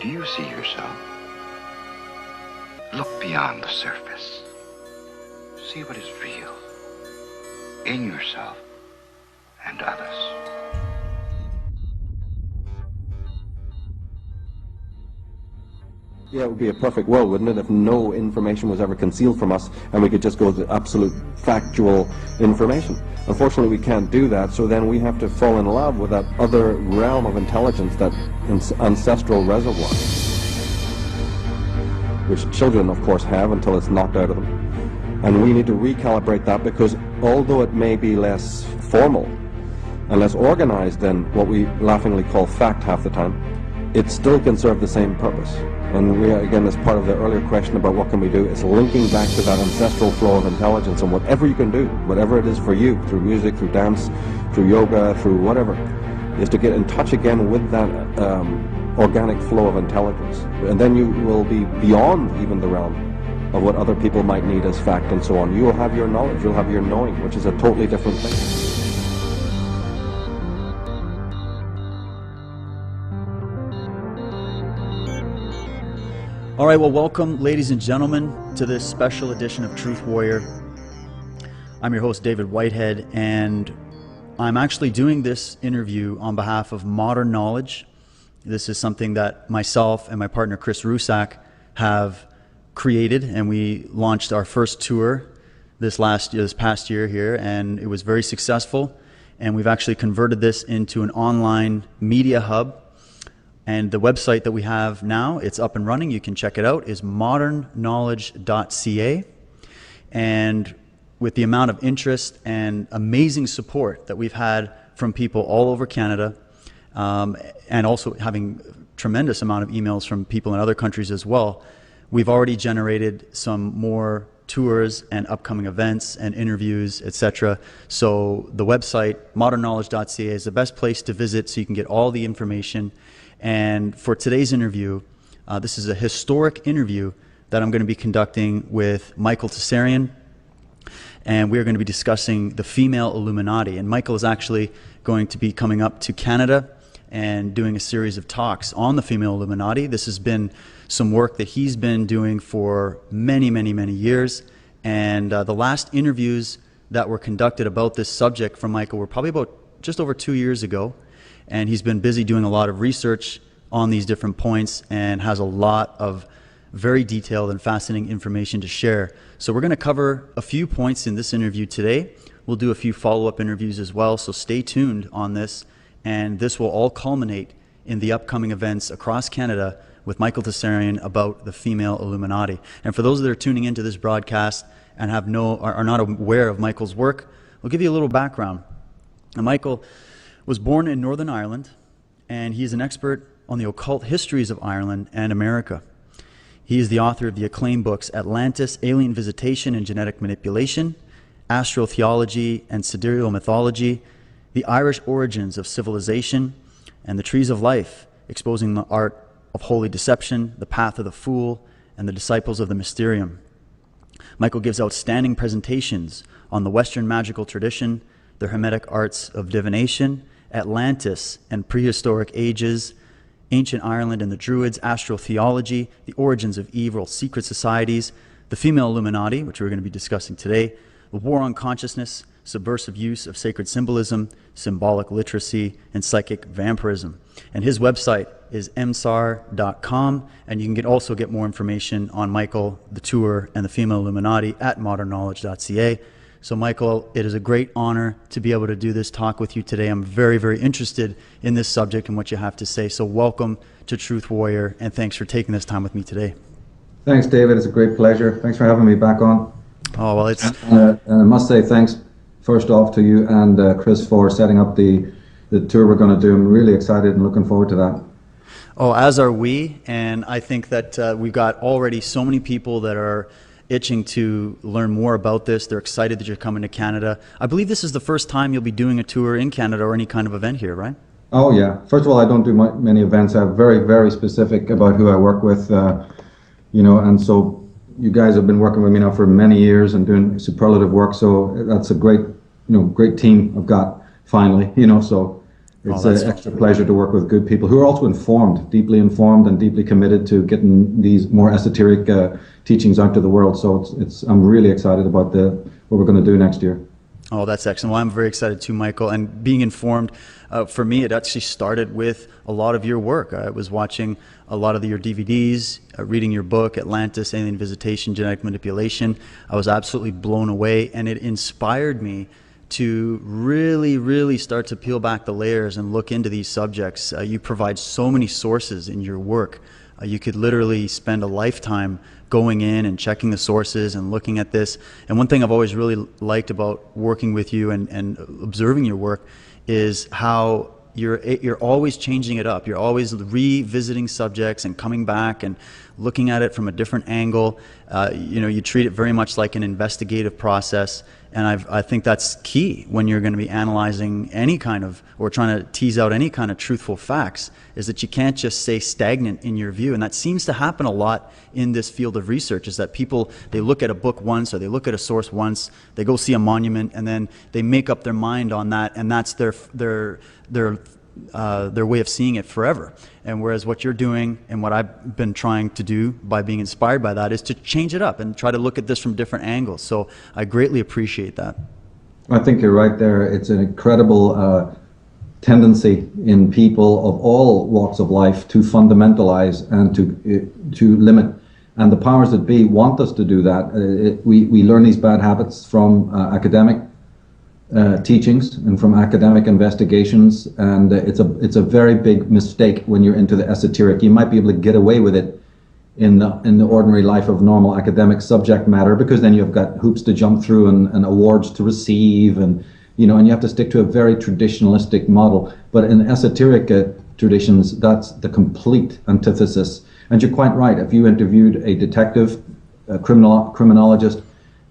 Do you see yourself? Look beyond the surface. See what is real in yourself and others. Yeah, it would be a perfect world, wouldn't it, if no information was ever concealed from us and we could just go to absolute factual information. Unfortunately, we can't do that, so then we have to fall in love with that other realm of intelligence, that ancestral reservoir, which children, of course, have until it's knocked out of them. And we need to recalibrate that, because although it may be less formal and less organized than what we laughingly call fact half the time, it still can serve the same purpose. And we, again, as part of the earlier question about what can we do, it's linking back to that ancestral flow of intelligence, and whatever you can do, whatever it is for you, through music, through dance, through yoga, through whatever, is to get in touch again with that organic flow of intelligence. And then you will be beyond even the realm of what other people might need as fact and so on. You will have your knowledge, you'll have your knowing, which is a totally different thing. All right, well, welcome, ladies and gentlemen, to this special edition of Truth Warrior. I'm your host, David Whitehed, and I'm actually doing this interview on behalf of Modern Knowledge. This is something that myself and my partner, Chris Rusak, have created, and we launched our first tour this past year here, and it was very successful, and we've actually converted this into an online media hub. And the website that we have now, it's up and running, you can check it out, is modernknowledge.ca. And with the amount of interest and amazing support that we've had from people all over Canada, and also having tremendous amount of emails from people in other countries as well, we've already generated some more tours and upcoming events and interviews, etc. So the website, modernknowledge.ca, is the best place to visit so you can get all the information. And for today's interview, this is a historic interview that I'm going to be conducting with Michael Tsarion, and we're going to be discussing the female Illuminati. And Michael is actually going to be coming up to Canada and doing a series of talks on the female Illuminati. This has been some work that he's been doing for many, many, many years. And the last interviews that were conducted about this subject from Michael were probably about just over 2 years ago. And he's been busy doing a lot of research on these different points and has a lot of very detailed and fascinating information to share. So we're going to cover a few points in this interview today. We'll do a few follow-up interviews as well, so stay tuned on this. And this will all culminate in the upcoming events across Canada with Michael Tsarion about the female Illuminati. And for those that are tuning into this broadcast and are not aware of Michael's work, we'll give you a little background. Now, Michael was born in Northern Ireland, and he is an expert on the occult histories of Ireland and America. He is the author of the acclaimed books Atlantis, Alien Visitation and Genetic Manipulation, Astral Theology and Sidereal Mythology, The Irish Origins of Civilization, and The Trees of Life, exposing the art of holy deception, the path of the fool, and the disciples of the Mysterium. Michael gives outstanding presentations on the Western magical tradition, the Hermetic arts of divination, Atlantis and prehistoric ages, ancient Ireland and the Druids, astral theology, the origins of evil, secret societies, the female Illuminati, which we're going to be discussing today, the war on consciousness, subversive use of sacred symbolism, symbolic literacy, and psychic vampirism. And his website is msar.com, and you can also get more information on Michael, the tour, and the female Illuminati at modernknowledge.ca. So Michael, it is a great honor to be able to do this talk with you today. I'm very, very interested in this subject and what you have to say. So welcome to Truth Warrior, and thanks for taking this time with me today. Thanks, David. It's a great pleasure. Thanks for having me back on. Oh, well, it's... I must say thanks first off to you and Chris for setting up the tour we're going to do. I'm really excited and looking forward to that. Oh, as are we. And I think that we've got already so many people that are itching to learn more about this. They're excited that you're coming to Canada. I believe this is the first time you'll be doing a tour in Canada or any kind of event here, right? Oh, yeah. First of all, I don't do many events. I'm very, very specific about who I work with, and so you guys have been working with me now for many years and doing superlative work. So that's a great team I've got finally, so It's an extra pleasure to work with good people who are also deeply informed and deeply committed to getting these more esoteric teachings out to the world. So I'm really excited about what we're going to do next year. Oh, that's excellent. Well, I'm very excited too, Michael. And being informed, for me, it actually started with a lot of your work. I was watching a lot of your DVDs, reading your book, Atlantis, Alien Visitation, Genetic Manipulation. I was absolutely blown away, and it inspired me to really, really start to peel back the layers and look into these subjects. You provide so many sources in your work. You could literally spend a lifetime going in and checking the sources and looking at this. And one thing I've always really liked about working with you and observing your work is how you're always changing it up. You're always revisiting subjects and coming back and looking at it from a different angle. You treat it very much like an investigative process. And I think that's key when you're going to be analyzing any kind of, or trying to tease out any kind of truthful facts, is that you can't just stay stagnant in your view. And that seems to happen a lot in this field of research, is that people, they look at a book once, or they look at a source once, they go see a monument, and then they make up their mind on that, and that's their way of seeing it forever. And whereas what you're doing, and what I've been trying to do by being inspired by that, is to change it up and try to look at this from different angles. So I greatly appreciate that. I think you're right there. It's an incredible tendency in people of all walks of life to fundamentalize and to limit. And the powers that be want us to do that. We learn these bad habits from academic teachings and from academic investigations, and it's a very big mistake when you're into the esoteric. You might be able to get away with it in the ordinary life of normal academic subject matter, because then you've got hoops to jump through and awards to receive, and you have to stick to a very traditionalistic model. But in esoteric traditions, that's the complete antithesis. And you're quite right. If you interviewed a detective, a criminologist,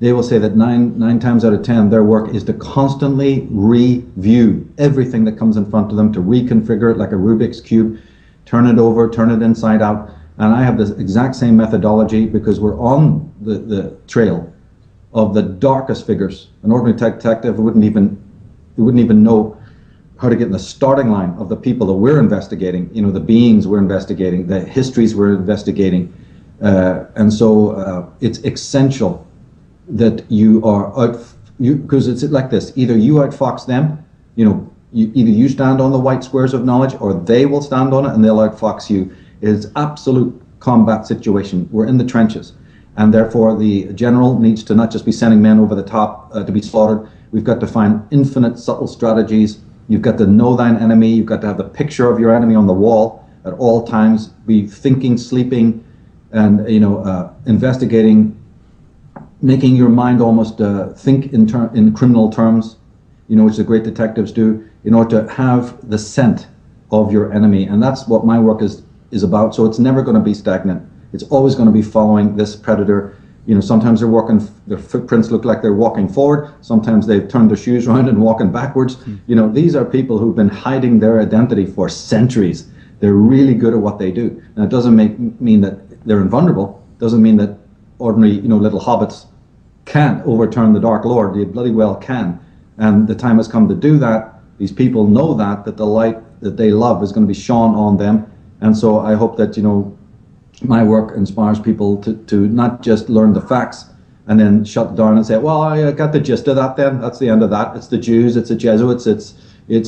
they will say that nine times out of 10, their work is to constantly review everything that comes in front of them, to reconfigure it like a Rubik's Cube, turn it over, turn it inside out. And I have this exact same methodology, because we're on the trail of the darkest figures. An ordinary detective wouldn't even know how to get in the starting line of the people that we're investigating, the beings we're investigating, the histories we're investigating. And so it's essential that you are because it's like this: either you outfox them, either you stand on the white squares of knowledge, or they will stand on it and they'll outfox you. It's absolute combat situation. We're in the trenches, and therefore the general needs to not just be sending men over the top to be slaughtered. We've got to find infinite subtle strategies. You've got to know thine enemy. You've got to have the picture of your enemy on the wall at all times. Be thinking, sleeping, and investigating, making your mind almost think in criminal terms, which the great detectives do, in order to have the scent of your enemy. And that's what my work is about. So it's never going to be stagnant. It's always going to be following this predator. Sometimes their footprints look like they're walking forward. Sometimes they've turned their shoes around and walking backwards. These are people who've been hiding their identity for centuries. They're really good at what they do. And it doesn't mean that they're invulnerable. It doesn't mean that ordinary, little hobbits can't overturn the Dark Lord. They bloody well can. And the time has come to do that. These people know that the light that they love is going to be shone on them. And so I hope that, my work inspires people to not just learn the facts and then shut down and say, well, I got the gist of that then. That's the end of that. It's the Jews, it's the Jesuits, it's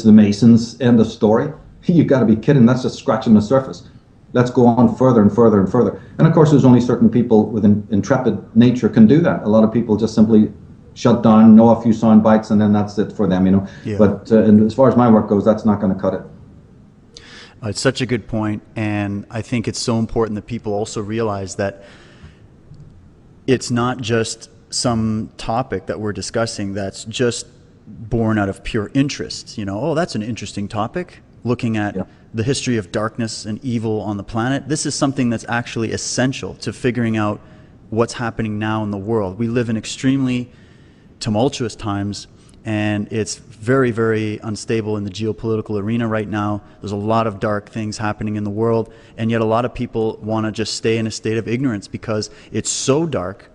the Masons, end of story. You've got to be kidding. That's just scratching the surface. Let's go on further and further and further. And of course, there's only certain people with an intrepid nature can do that. A lot of people just simply shut down, know a few sound bites, and then that's it for them, Yeah. But and as far as my work goes, that's not going to cut it. It's such a good point, and I think it's so important that people also realize that it's not just some topic that we're discussing that's just born out of pure interest. Oh, that's an interesting topic, looking at the history of darkness and evil on the planet. This is something that's actually essential to figuring out what's happening now in the world. We live in extremely tumultuous times, and it's very, very unstable in the geopolitical arena right now. There's a lot of dark things happening in the world, and yet a lot of people want to just stay in a state of ignorance because it's so dark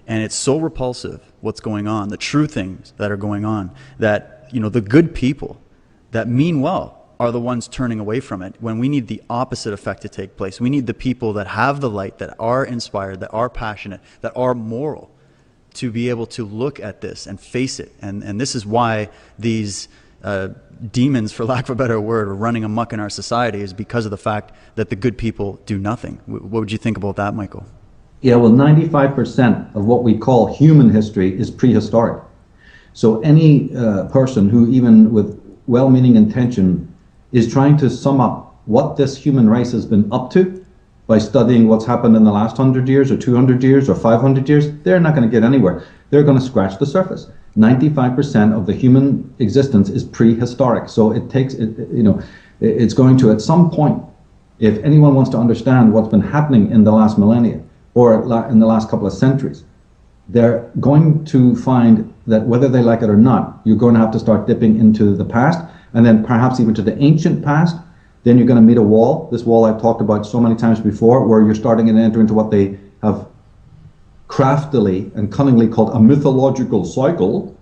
and it's so repulsive what's going on, the true things that are going on, that the good people that mean well are the ones turning away from it, when we need the opposite effect to take place. We need the people that have the light, that are inspired, that are passionate, that are moral, to be able to look at this and face it. And this is why these demons, for lack of a better word, are running amok in our society, is because of the fact that the good people do nothing. What would you think about that, Michael? Yeah, well, 95% of what we call human history is prehistoric. So any person who, even with well-meaning intention, is trying to sum up what this human race has been up to by studying what's happened in the last 100 years or 200 years or 500 years, they're not going to get anywhere. They're going to scratch the surface. 95% of the human existence is prehistoric. So it takes, it's going to, at some point, if anyone wants to understand what's been happening in the last millennia or in the last couple of centuries, they're going to find that whether they like it or not, you're going to have to start dipping into the past, and then perhaps even to the ancient past. Then you're going to meet a wall, this wall I've talked about so many times before, where you're starting to enter into what they have craftily and cunningly called a mythological cycle,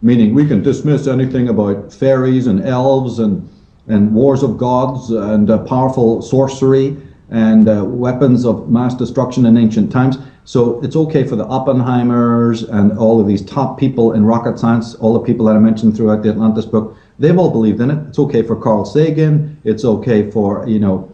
meaning we can dismiss anything about fairies and elves and wars of gods and powerful sorcery and weapons of mass destruction in ancient times. So it's okay for the Oppenheimers and all of these top people in rocket science, all the people that I mentioned throughout the Atlantis book, they've all believed in it. It's okay for Carl Sagan, it's okay for,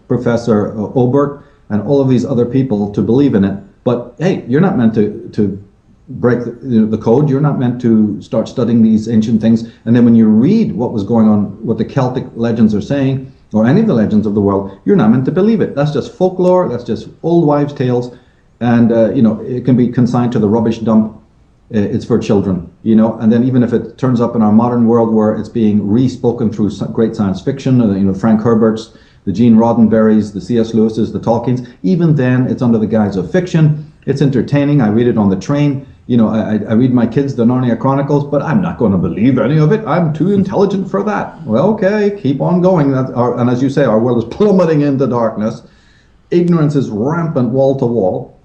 Professor Obert and all of these other people to believe in it. But hey, you're not meant to break the code. You're not meant to start studying these ancient things. And then when you read what was going on, what the Celtic legends are saying, or any of the legends of the world, you're not meant to believe it. That's just folklore. That's just old wives' tales. And, it can be consigned to the rubbish dump. It's for children, and then even if it turns up in our modern world where it's being re-spoken through great science fiction, Frank Herbert's, the Gene Roddenberry's, the C.S. Lewis's, the Tolkien's, even then it's under the guise of fiction. It's entertaining. I read it on the train. I read my kids the Narnia Chronicles, but I'm not going to believe any of it. I'm too intelligent for that. Well, okay, keep on going. And as you say, our world is plummeting into darkness. Ignorance is rampant wall to wall.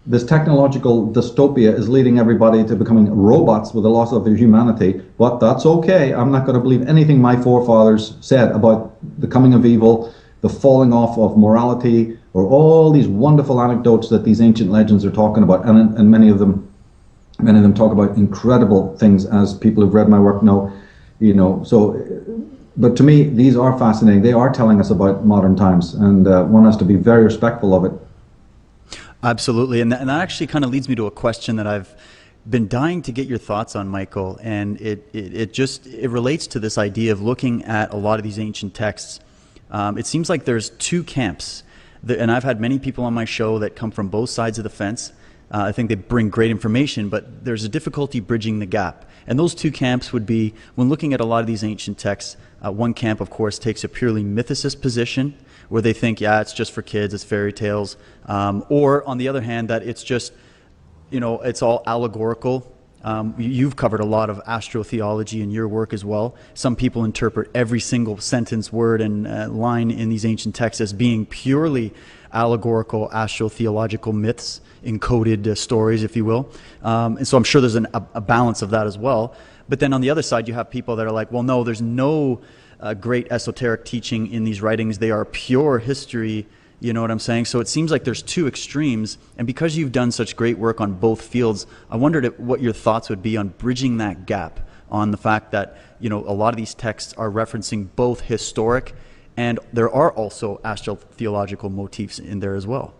This technological dystopia is leading everybody to becoming robots with the loss of their humanity, but that's okay. I'm not going to believe anything my forefathers said about the coming of evil, the falling off of morality, or all these wonderful anecdotes that these ancient legends are talking about. And many of them talk about incredible things, as people who've read my work know. But to me, these are fascinating. They are telling us about modern times, and one has to be very respectful of it. Absolutely, and that actually kind of leads me to a question that I've been dying to get your thoughts on, Michael, and it relates to this idea of looking at a lot of these ancient texts. It seems like there's two camps, and I've had many people on my show that come from both sides of the fence. I think they bring great information, but there's a difficulty bridging the gap. And those two camps would be, when looking at a lot of these ancient texts, one camp, of course, takes a purely mythicist position, where they think, yeah, it's just for kids, it's fairy tales. Or, on the other hand, that it's just, it's all allegorical. You've covered a lot of astrotheology in your work as well. Some people interpret every single sentence, word, and line in these ancient texts as being purely allegorical astrotheological myths, encoded stories, if you will. And so I'm sure there's a balance of that as well. But then on the other side, you have people that are like, well, no, there's no great esoteric teaching in these writings. They are pure history, you know what I'm saying? So it seems like there's two extremes. And because you've done such great work on both fields, I wondered what your thoughts would be on bridging that gap, on the fact that, a lot of these texts are referencing both historic, and there are also astrotheological motifs in there as well.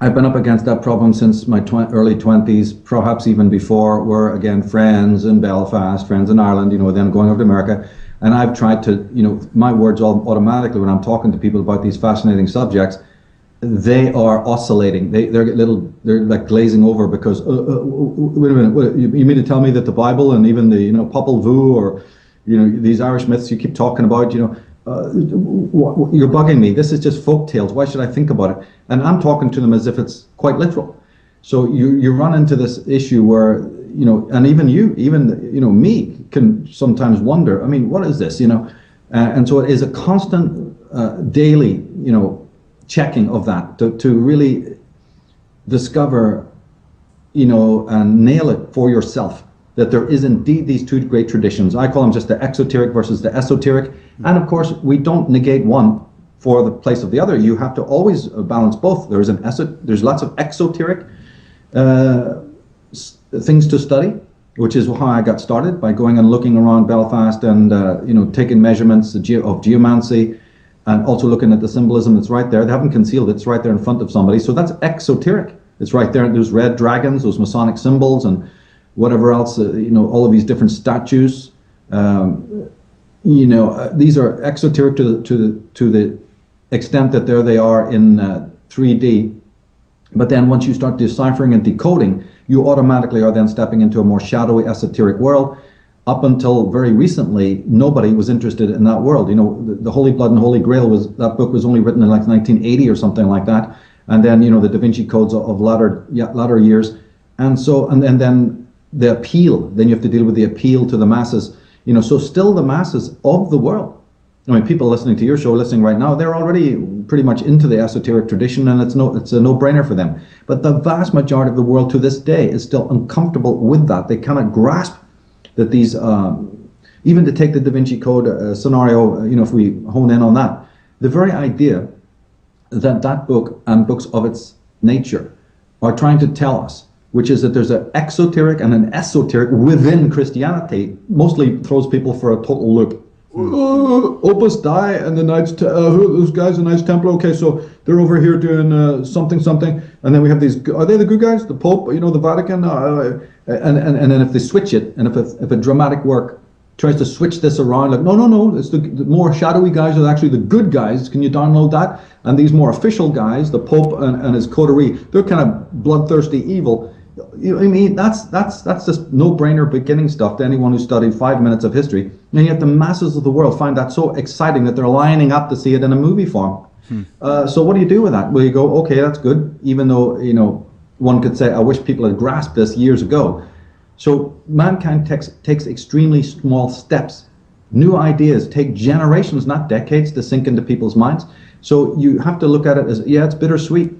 I've been up against that problem since my early 20s, perhaps even before. We're, again, friends in Belfast, friends in Ireland, then going over to America. And I've tried to, my words automatically when I'm talking to people about these fascinating subjects, they are oscillating. They're like glazing over because, wait a minute, you mean to tell me that the Bible and even the, Popol Vuh or, these Irish myths you keep talking about, you're bugging me. This is just folk tales. Why should I think about it? And I'm talking to them as if it's quite literal. So you run into this issue where, and even me can sometimes wonder, I mean, what is this, and so it is a constant daily, checking of that to really discover, and nail it for yourself. that there is indeed these two great traditions. I call them just the exoteric versus the esoteric. And of course, we don't negate one for the place of the other. You have to always balance both. There's lots of exoteric things to study, which is how I got started, by going and looking around Belfast and taking measurements of geomancy, and also looking at the symbolism that's right there. They haven't concealed it. It's right there in front of somebody. So that's exoteric. It's right there. There's red dragons, those Masonic symbols, and whatever else, all of these different statues. These are exoteric to the extent that there they are in 3D. But then once you start deciphering and decoding, you automatically are then stepping into a more shadowy, esoteric world. Up until very recently, nobody was interested in that world. The Holy Blood and Holy Grail that book was only written in like 1980 or something like that. And then, the Da Vinci codes of latter years. And then the appeal, then you have to deal with the appeal to the masses. So still the masses of the world. I mean, people listening to your show, listening right now, they're already pretty much into the esoteric tradition, and it's a no-brainer for them. But the vast majority of the world to this day is still uncomfortable with that. They cannot grasp that these, even to take the Da Vinci Code scenario, if we hone in on that, the very idea that book and books of its nature are trying to tell us, which is that there's an exoteric and an esoteric within Christianity, mostly throws people for a total loop. Opus Dei and the Knights, those guys, the Knights Templar, okay, so they're over here doing something, and then we have these, are they the good guys? The Pope, the Vatican, and then if they switch it, and if a dramatic work tries to switch this around, like, no, it's the more shadowy guys are actually the good guys, can you download that? And these more official guys, the Pope and his coterie, they're kind of bloodthirsty evil. I mean, that's just no-brainer beginning stuff to anyone who studied 5 minutes of history. And yet the masses of the world find that so exciting that they're lining up to see it in a movie form. So what do you do with that? Well, you go, okay, that's good, even though, one could say, I wish people had grasped this years ago. So mankind takes extremely small steps. New ideas take generations, not decades, to sink into people's minds. So you have to look at it as, yeah, it's bittersweet.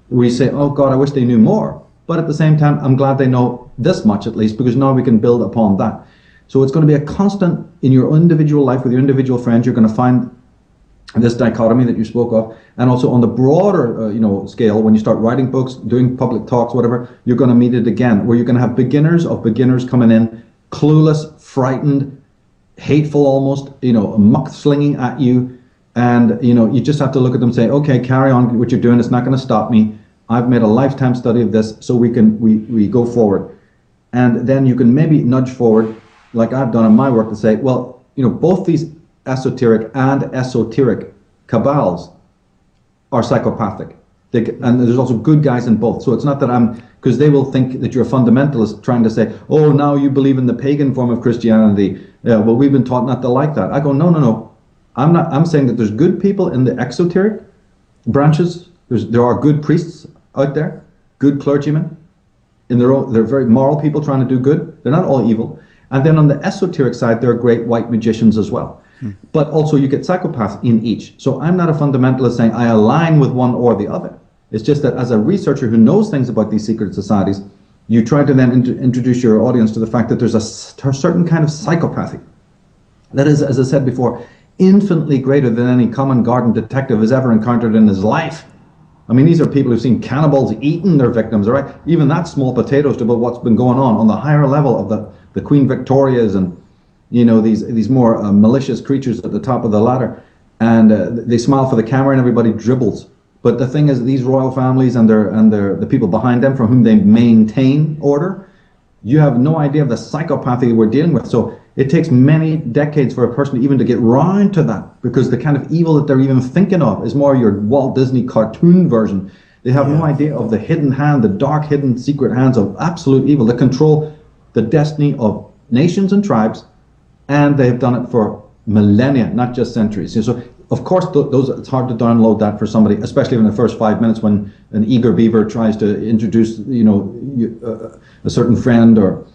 We say, oh God, I wish they knew more. But at the same time, I'm glad they know this much at least, because now we can build upon that. So it's going to be a constant in your individual life with your individual friends. You're going to find this dichotomy that you spoke of, and also on the broader scale, when you start writing books, doing public talks, whatever, you're going to meet it again, where you're going to have beginners of beginners coming in, clueless, frightened, hateful almost, muck slinging at you, and you just have to look at them and say, okay, carry on what you're doing. It's not going to stop me. I've made a lifetime study of this, so we go forward. And then you can maybe nudge forward, like I've done in my work, to say, well, both these esoteric and esoteric cabals are psychopathic. And there's also good guys in both. So it's not that because they will think that you're a fundamentalist trying to say, oh, now you believe in the pagan form of Christianity. Well, we've been taught not to like that. I go, no. I'm saying that there's good people in the exoteric branches. There are good priests out there, good clergymen, they're very moral people trying to do good. They're not all evil. And then on the esoteric side, there are great white magicians as well. But also you get psychopaths in each. So I'm not a fundamentalist saying I align with one or the other. It's just that as a researcher who knows things about these secret societies, you try to then introduce your audience to the fact that there's a certain kind of psychopathy that is, as I said before, infinitely greater than any common garden detective has ever encountered in his life. I mean, these are people who've seen cannibals eating their victims, all right? Even that's small potatoes to about what's been going on the higher level of the Queen Victorias and, these more malicious creatures at the top of the ladder. And they smile for the camera and everybody dribbles. But the thing is, these royal families and the people behind them from whom they maintain order, you have no idea of the psychopathy we're dealing with. So it takes many decades for a person even to get round to that, because the kind of evil that they're even thinking of is more your Walt Disney cartoon version. They have no idea of the hidden hand, the dark hidden secret hands of absolute evil that control the destiny of nations and tribes, and they've done it for millennia, not just centuries. So of course it's hard to download that for somebody, especially in the first 5 minutes when an eager beaver tries to introduce a certain friend or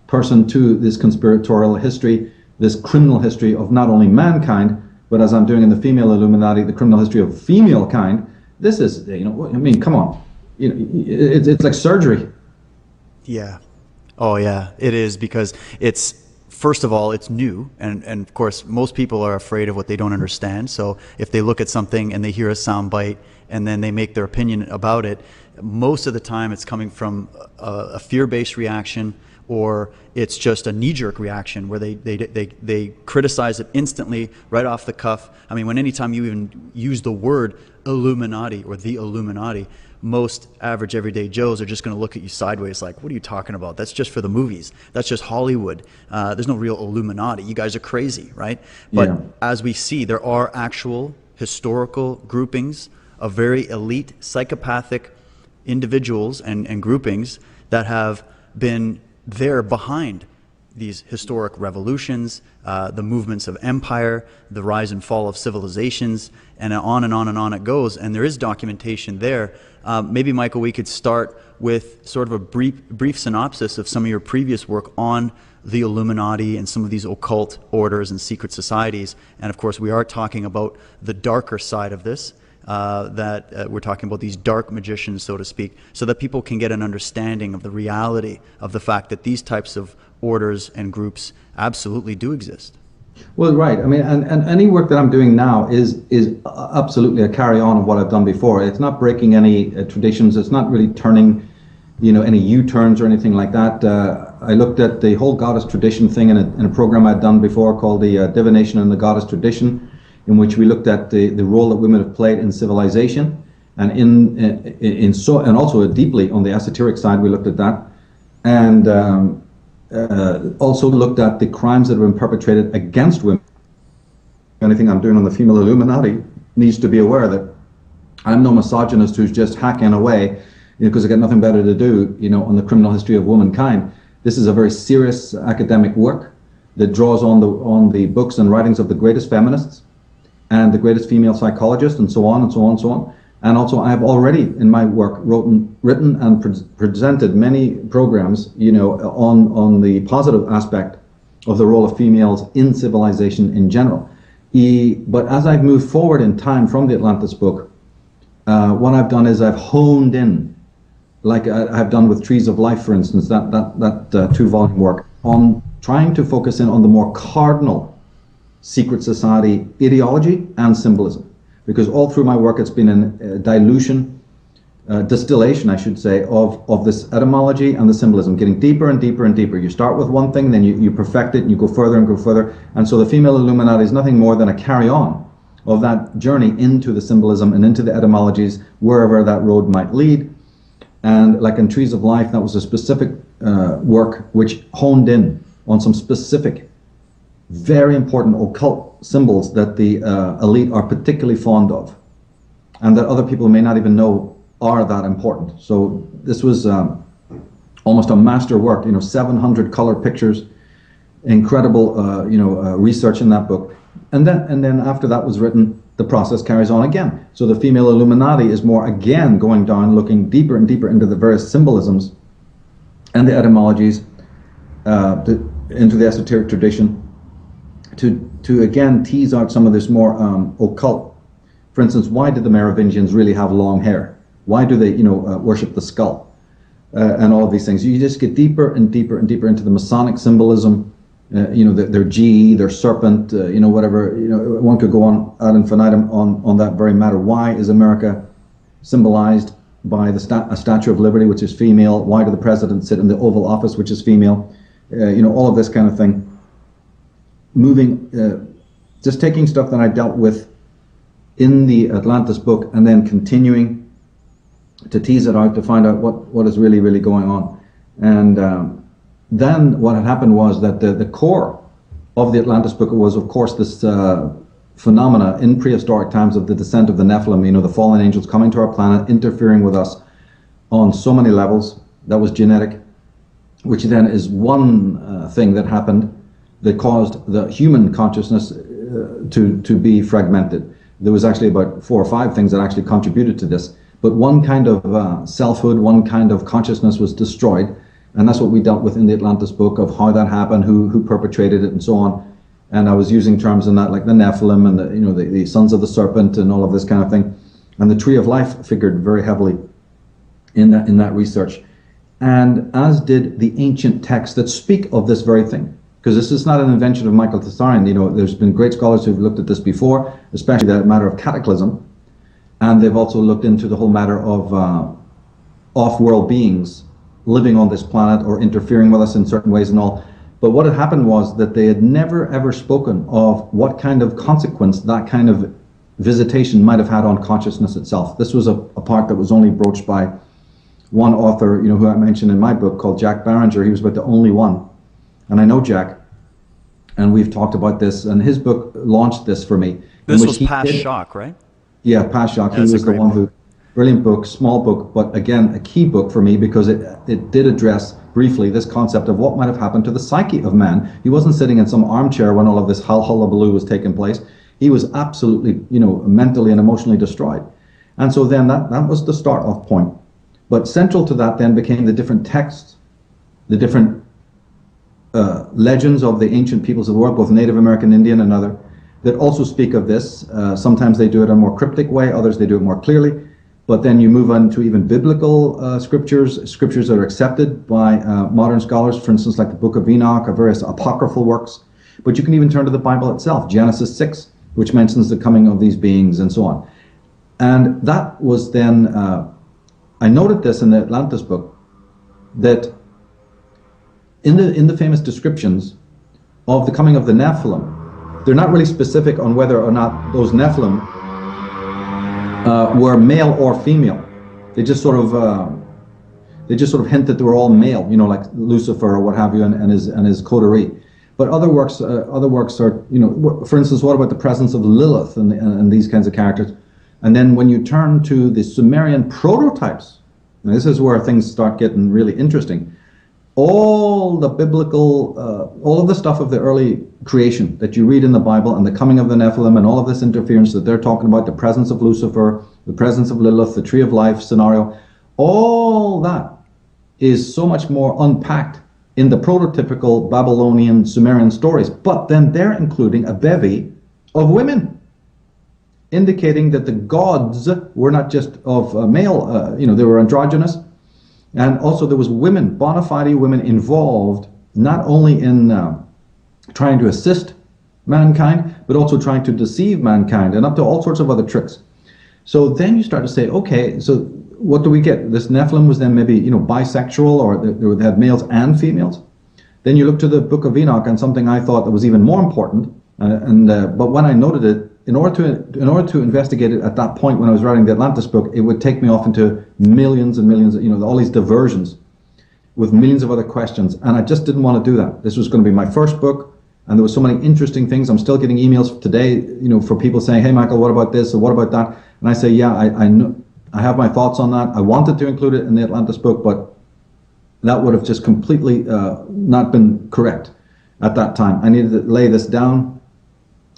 person to this conspiratorial history, this criminal history of not only mankind, but as I'm doing in the female Illuminati, the criminal history of female kind. This is, come on, it's like surgery. Yeah. Oh yeah, it is, because it's, first of all, it's new, and of course most people are afraid of what they don't understand. So if they look at something and they hear a sound bite and then they make their opinion about it, most of the time it's coming from a fear-based reaction, or it's just a knee-jerk reaction where they criticize it instantly right off the cuff. I mean, anytime you even use the word Illuminati or the Illuminati, most average everyday Joes are just going to look at you sideways like, what are you talking about? That's just for the movies. That's just Hollywood. There's no real Illuminati. You guys are crazy, right? But Yeah. as we see, there are actual historical groupings of very elite psychopathic individuals and groupings that have been there behind these historic revolutions, the movements of empire, the rise and fall of civilizations, and on and on and on it goes. And there is documentation there. Maybe, Michael, we could start with sort of a brief synopsis of some of your previous work on the Illuminati and some of these occult orders and secret societies. And of course, we are talking about the darker side of this, that we're talking about these dark magicians, so to speak, so that people can get an understanding of the reality of the fact that these types of orders and groups absolutely do exist. Well, right. I mean, and any work that I'm doing now is absolutely a carry on of what I've done before. It's not breaking any traditions. It's not really turning, any U-turns or anything like that. I looked at the whole goddess tradition thing in a program I'd done before called the Divination and the Goddess Tradition, in which we looked at the role that women have played in civilization, and and also deeply on the esoteric side we looked at that, and also looked at the crimes that have been perpetrated against women. Anything I'm doing on the female Illuminati needs to be aware that I'm no misogynist who's just hacking away because I got nothing better to do, on the criminal history of womankind. This is a very serious academic work that draws on the books and writings of the greatest feminists and the greatest female psychologists, and so on and so on and so on. And also, I have already in my work written and presented many programs, on the positive aspect of the role of females in civilization in general. But as I've moved forward in time from the Atlantis book, what I've done is I've honed in, like I've done with Trees of Life, for instance, that 2-volume work, on trying to focus in on the more cardinal secret society ideology and symbolism. Because all through my work, it's been a dilution, distillation, I should say, of this etymology and the symbolism, getting deeper and deeper and deeper. You start with one thing, then you perfect it, and you go further and go further. And so the female Illuminati is nothing more than a carry-on of that journey into the symbolism and into the etymologies, wherever that road might lead. And like in Trees of Life, that was a specific work which honed in on some specific, very important occult symbols that the elite are particularly fond of, and that other people may not even know are that important. So this was almost a master work, 700 color pictures, incredible research in that book. And then after that was written, the process carries on again. So the female Illuminati is more again going down, looking deeper and deeper into the various symbolisms and the etymologies, into the esoteric tradition, to again tease out some of this more occult. For instance, why did the Merovingians really have long hair? Why do they, worship the skull? And all of these things. You just get deeper and deeper and deeper into the Masonic symbolism, their G, their serpent, whatever. One could go on ad infinitum on that very matter. Why is America symbolized by a Statue of Liberty, which is female? Why do the presidents sit in the Oval Office, which is female? All of this kind of thing. Just taking stuff that I dealt with in the Atlantis book and then continuing to tease it out to find out what is really, really going on. And then what had happened was that the core of the Atlantis book was, of course, this phenomena in prehistoric times of the descent of the Nephilim, the fallen angels coming to our planet, interfering with us on so many levels. That was genetic, which then is one thing that happened that caused the human consciousness to be fragmented. There was actually about 4 or 5 things that actually contributed to this. But one kind of selfhood, one kind of consciousness was destroyed. And that's what we dealt with in the Atlantis book, of how that happened, who perpetrated it, and so on. And I was using terms in that, like the Nephilim and the sons of the serpent and all of this kind of thing. And the Tree of Life figured very heavily in that research. and as did the ancient texts that speak of this very thing. Because this is not an invention of Michael Tsarion. You know, there's been great scholars who've looked at this before, especially the matter of cataclysm, and they've also looked into the whole matter of off-world beings living on this planet or interfering with us in certain ways and all. But what had happened was that they had never ever spoken of what kind of consequence that kind of visitation might have had on consciousness itself. This was a part that was only broached by one author, you know, who I mentioned in my book, called Jack Barringer. He was about the only one. And I know Jack, and we've talked about this, and his book launched this for me. This was Past Shock, right? Yeah, Past Shock. He was the one who, brilliant book, small book, but again, a key book for me because it did address briefly this concept of what might have happened to the psyche of man. He wasn't sitting in some armchair when all of this hullabaloo was taking place. He was absolutely, you know, mentally and emotionally destroyed. And so then that was the start-off point. But central to that then became the different texts, the different legends of the ancient peoples of the world, both Native American, Indian, and other, that also speak of this. Sometimes they do it in a more cryptic way, others they do it more clearly. But then you move on to even biblical scriptures that are accepted by modern scholars, for instance, like the Book of Enoch or various apocryphal works. But you can even turn to the Bible itself, Genesis 6, which mentions the coming of these beings and so on. And that was then, I noted this in the Atlantis book, that in the famous descriptions of the coming of the Nephilim, they're not really specific on whether or not those Nephilim were male or female. They just sort of hint that they were all male, you know, like Lucifer or what have you, and his coterie. But other works are, you know, for instance, what about the presence of Lilith and these kinds of characters? And then when you turn to the Sumerian prototypes, and this is where things start getting really interesting. All the biblical, all of the stuff of the early creation that you read in the Bible and the coming of the Nephilim and all of this interference that they're talking about, the presence of Lucifer, the presence of Lilith, the tree of life scenario, all that is so much more unpacked in the prototypical Babylonian Sumerian stories. But then they're including a bevy of women, indicating that the gods were not just of male, you know, they were androgynous. And also there was women, bona fide women involved, not only in trying to assist mankind, but also trying to deceive mankind and up to all sorts of other tricks. So then you start to say, okay, so what do we get? This Nephilim was then maybe, you know, bisexual, or they had males and females. Then you look to the Book of Enoch and something I thought that was even more important, but when I noted it, in order to investigate it at that point when I was writing the Atlantis book, it would take me off into millions and millions, you know, all these diversions with millions of other questions, and I just didn't want to do that. This was going to be my first book, and there were so many interesting things. I'm still getting emails today, you know, for people saying, hey Michael, what about this or what about that? And I say, yeah, I know, I have my thoughts on that. I wanted to include it in the Atlantis book, but that would have just completely not been correct at that time. I needed to lay this down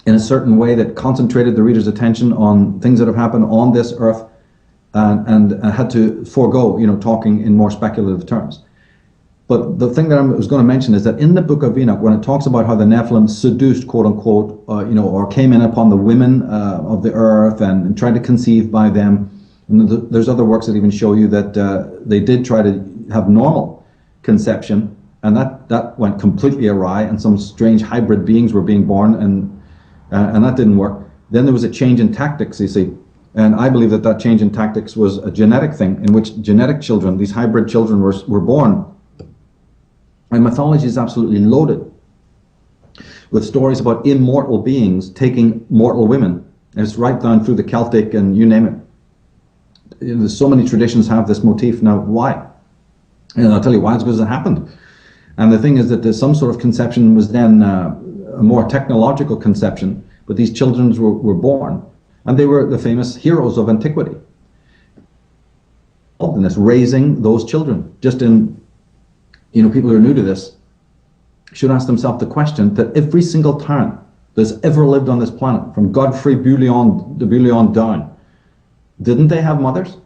in a certain way that concentrated the reader's attention on things that have happened on this earth, and had to forego, you know, talking in more speculative terms. But the thing that I was going to mention is that in the Book of Enoch, when it talks about how the Nephilim seduced, quote unquote, you know, or came in upon the women of the earth and tried to conceive by them, and there's other works that even show you that they did try to have normal conception, and that went completely awry, and some strange hybrid beings were being born, and that didn't work. Then there was a change in tactics, you see, and I believe that change in tactics was a genetic thing, in which genetic children, these hybrid children, were born. And mythology is absolutely loaded with stories about immortal beings taking mortal women. And it's right down through the Celtic and you name it. There's so many traditions have this motif. Now, why? And I'll tell you why. It's because it happened. And the thing is that there's some sort of conception was then a more technological conception, but these children were born, and they were the famous heroes of antiquity. And it's raising those children. Just in, you know, people who are new to this should ask themselves the question that every single tyrant that's ever lived on this planet, from Godfrey Bullion down, didn't they have mothers?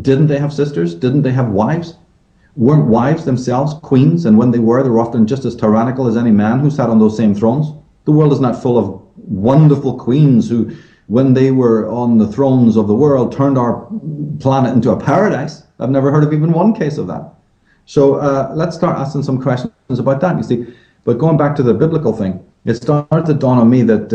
Didn't they have sisters? Didn't they have wives? Weren't wives themselves queens? And when they were often just as tyrannical as any man who sat on those same thrones. The world is not full of wonderful queens who, when they were on the thrones of the world, turned our planet into a paradise. I've never heard of even one case of that. So let's start asking some questions about that, you see. But going back to the biblical thing, it started to dawn on me that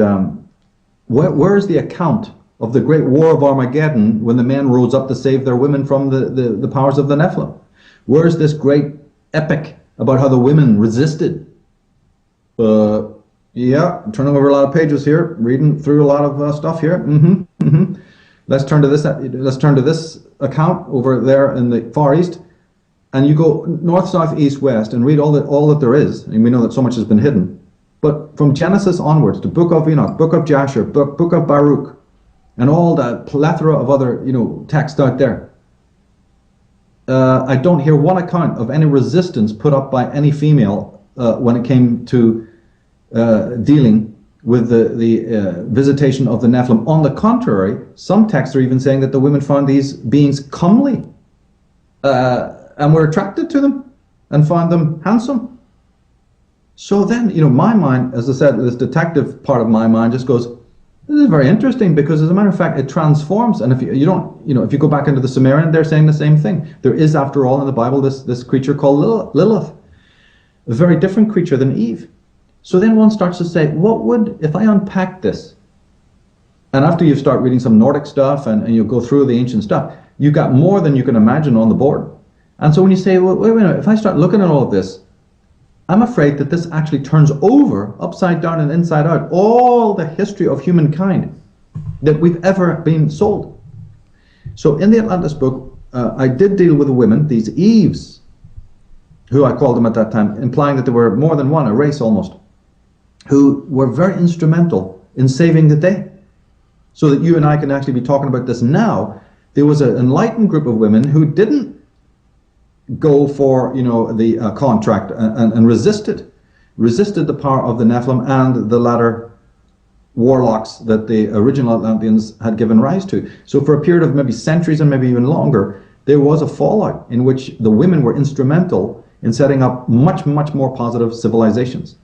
where is the account of the great war of Armageddon when the men rose up to save their women from the powers of the Nephilim? Where is this great epic about how the women resisted? Yeah, I'm turning over a lot of pages here, reading through a lot of stuff here. Let's turn to this. Let's turn to this account over there in the Far East, and you go north, south, east, west, and read all that there is. And we know that so much has been hidden. But from Genesis onwards, the Book of Enoch, Book of Jasher, Book of Baruch, and all the plethora of other texts out there, I don't hear one account of any resistance put up by any female when it came to dealing with the visitation of the Nephilim. On the contrary, some texts are even saying that the women found these beings comely and were attracted to them and found them handsome. So then, my mind, as I said, this detective part of my mind just goes, this is very interesting, because as a matter of fact, it transforms. And if you don't, if you go back into the Sumerian, they're saying the same thing. There is, after all, in the Bible, this creature called Lilith, a very different creature than Eve. So then one starts to say, what would, if I unpack this, and after you start reading some Nordic stuff and you go through the ancient stuff, you got more than you can imagine on the board. And so when you say, well, wait a minute, if I start looking at all of this, I'm afraid that this actually turns over, upside down and inside out, all the history of humankind that we've ever been sold. So in the Atlantis book, I did deal with the women, these Eves, who I called them at that time, implying that there were more than one, a race almost, who were very instrumental in saving the day. So that you and I can actually be talking about this now. There was an enlightened group of women who didn't go for the contract and resisted the power of the Nephilim and the latter warlocks that the original Atlanteans had given rise to. So for a period of maybe centuries and maybe even longer, there was a fallout in which the women were instrumental in setting up much, much more positive civilizations.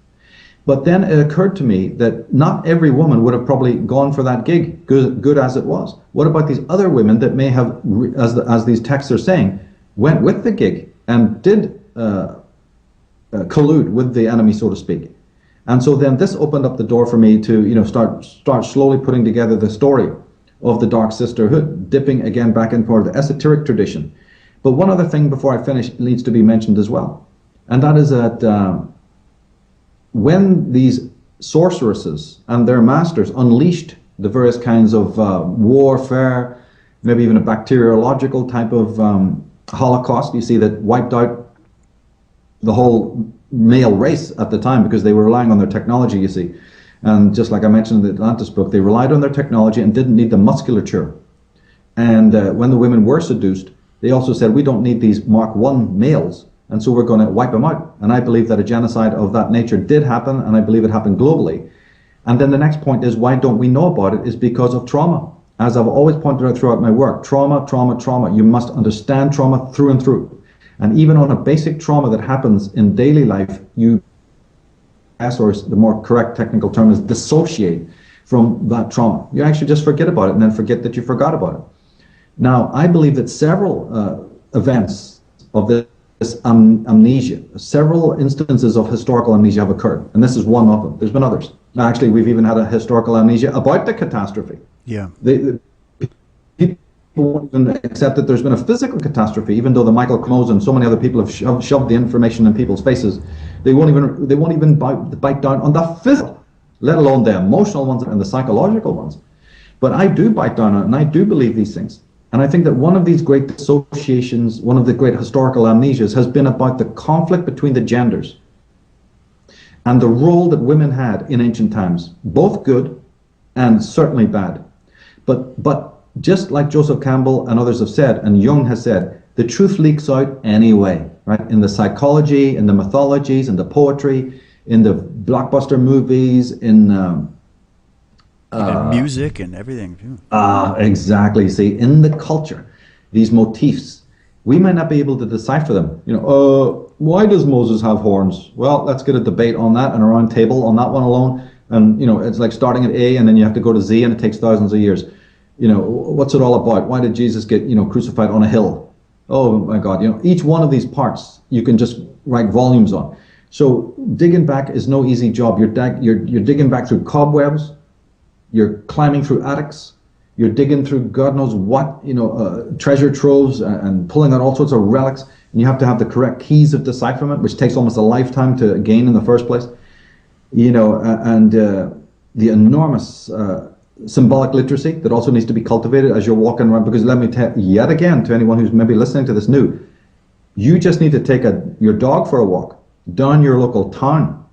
But then it occurred to me that not every woman would have probably gone for that gig, good as it was. What about these other women that may have, as these texts are saying, went with the gig and did collude with the enemy, so to speak? And so then this opened up the door for me to start slowly putting together the story of the Dark Sisterhood, dipping again back into the esoteric tradition. But one other thing before I finish needs to be mentioned as well, and that is that when these sorceresses and their masters unleashed the various kinds of warfare, maybe even a bacteriological type of Holocaust, you see, that wiped out the whole male race at the time because they were relying on their technology, you see. And just like I mentioned in the Atlantis book, they relied on their technology and didn't need the musculature. And when the women were seduced, they also said, we don't need these Mark I males, and so we're going to wipe them out. And I believe that a genocide of that nature did happen, and I believe it happened globally. And then the next point is, why don't we know about it? Is because of trauma. As I've always pointed out throughout my work, trauma, trauma, trauma. You must understand trauma through and through. And even on a basic trauma that happens in daily life, or the more correct technical term is dissociate from that trauma. You actually just forget about it and then forget that you forgot about it. Now, I believe that several events of this amnesia, several instances of historical amnesia have occurred, and this is one of them. There's been others. Actually, we've even had a historical amnesia about the catastrophe. Yeah. People won't even accept that there's been a physical catastrophe, even though the Michael Knowles and so many other people have shoved the information in people's faces. They won't even bite down on the physical, let alone the emotional ones and the psychological ones. But I do bite down on it, and I do believe these things. And I think that one of these great dissociations, one of the great historical amnesias, has been about the conflict between the genders and the role that women had in ancient times, both good and certainly bad. But just like Joseph Campbell and others have said, and Jung has said, the truth leaks out anyway, right? In the psychology, in the mythologies, in the poetry, in the blockbuster movies, in music and everything too. Exactly. See, in the culture, these motifs, we might not be able to decipher them. Why does Moses have horns? Well, let's get a debate on that and a round table on that one alone. And it's like starting at A and then you have to go to Z, and it takes thousands of years. What's it all about? Why did Jesus get crucified on a hill? Oh my God, each one of these parts you can just write volumes on. So digging back is no easy job. You're digging back through cobwebs, you're climbing through attics, you're digging through God knows what, treasure troves and pulling out all sorts of relics. And you have to have the correct keys of decipherment, which takes almost a lifetime to gain in the first place. And the enormous symbolic literacy that also needs to be cultivated as you're walking around. Because let me tell yet again to anyone who's maybe listening to this new, you just need to take your dog for a walk down your local town.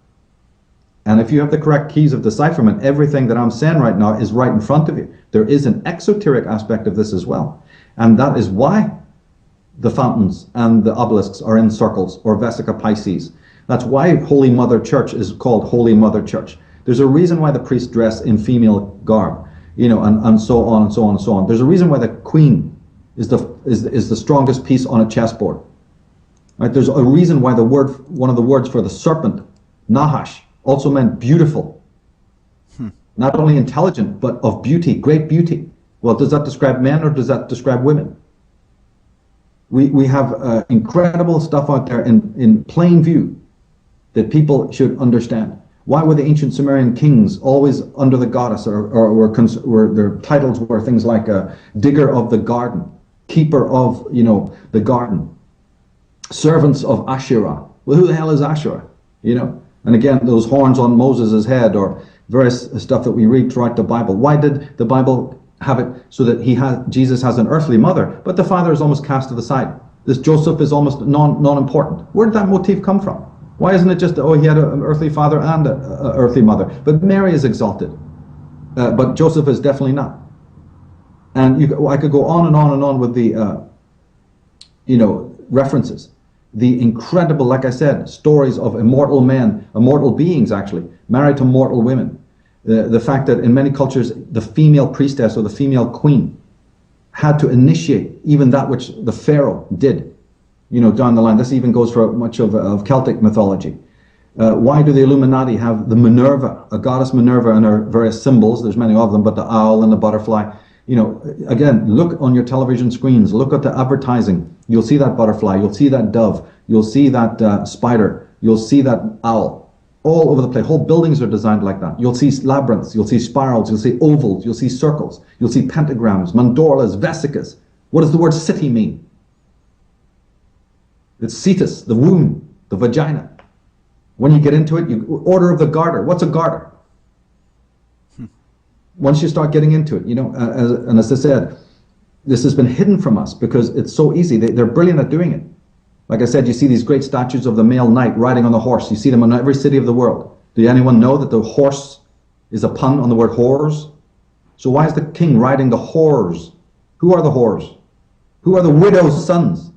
And if you have the correct keys of decipherment, everything that I'm saying right now is right in front of you. There is an exoteric aspect of this as well. And that is why the fountains and the obelisks are in circles, or Vesica Pisces. That's why Holy Mother Church is called Holy Mother Church. There's a reason why the priests dress in female garb, and so on and so on and so on. There's a reason why the queen is the strongest piece on a chessboard. Right? There's a reason why one of the words for the serpent, Nahash, also meant beautiful. Not only intelligent, but of beauty, great beauty. Well, does that describe men or does that describe women? We have incredible stuff out there in plain view that people should understand. Why were the ancient Sumerian kings always under the goddess, or their titles were things like digger of the garden, keeper of the garden, servants of Asherah? Well, who the hell is Asherah? And again, those horns on Moses' head, or various stuff that we read throughout the Bible. Why did the Bible have it so that Jesus has an earthly mother, but the father is almost cast to the side? This Joseph is almost non-important. Where did that motif come from? Why isn't it just, he had an earthly father and an earthly mother? But Mary is exalted, but Joseph is definitely not. And I could go on and on and on with the, references. The incredible, like I said, stories of immortal men, immortal beings actually, married to mortal women. The fact that in many cultures, the female priestess or the female queen had to initiate even that which the pharaoh did, down the line. This even goes for much of Celtic mythology. Why do the Illuminati have the Minerva, a goddess Minerva, and her various symbols? There's many of them, but the owl and the butterfly. Again, look on your television screens, look at the advertising. You'll see that butterfly, you'll see that dove, you'll see that spider, you'll see that owl. All over the place. Whole buildings are designed like that. You'll see labyrinths, you'll see spirals, you'll see ovals, you'll see circles, you'll see pentagrams, mandolas, vesicas. What does the word city mean? It's cetus, the womb, the vagina. When you get into it, order of the garter. What's a garter? Once you start getting into it, and as I said, this has been hidden from us because it's so easy. They're brilliant at doing it. Like I said, you see these great statues of the male knight riding on the horse. You see them in every city of the world. Do anyone know that the horse is a pun on the word whores? So why is the king riding the whores? Who are the whores? Who are the widow's sons?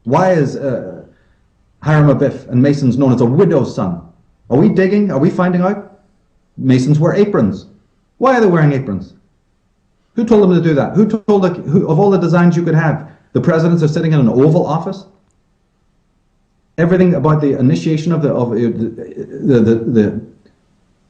Why is Hiram Abiff and Masons known as a widow's son? Are we digging? Are we finding out? Masons wear aprons. Why are they wearing aprons? Who told them to do that? Who told of all the designs you could have, the presidents are sitting in an Oval Office? Everything about the initiation of the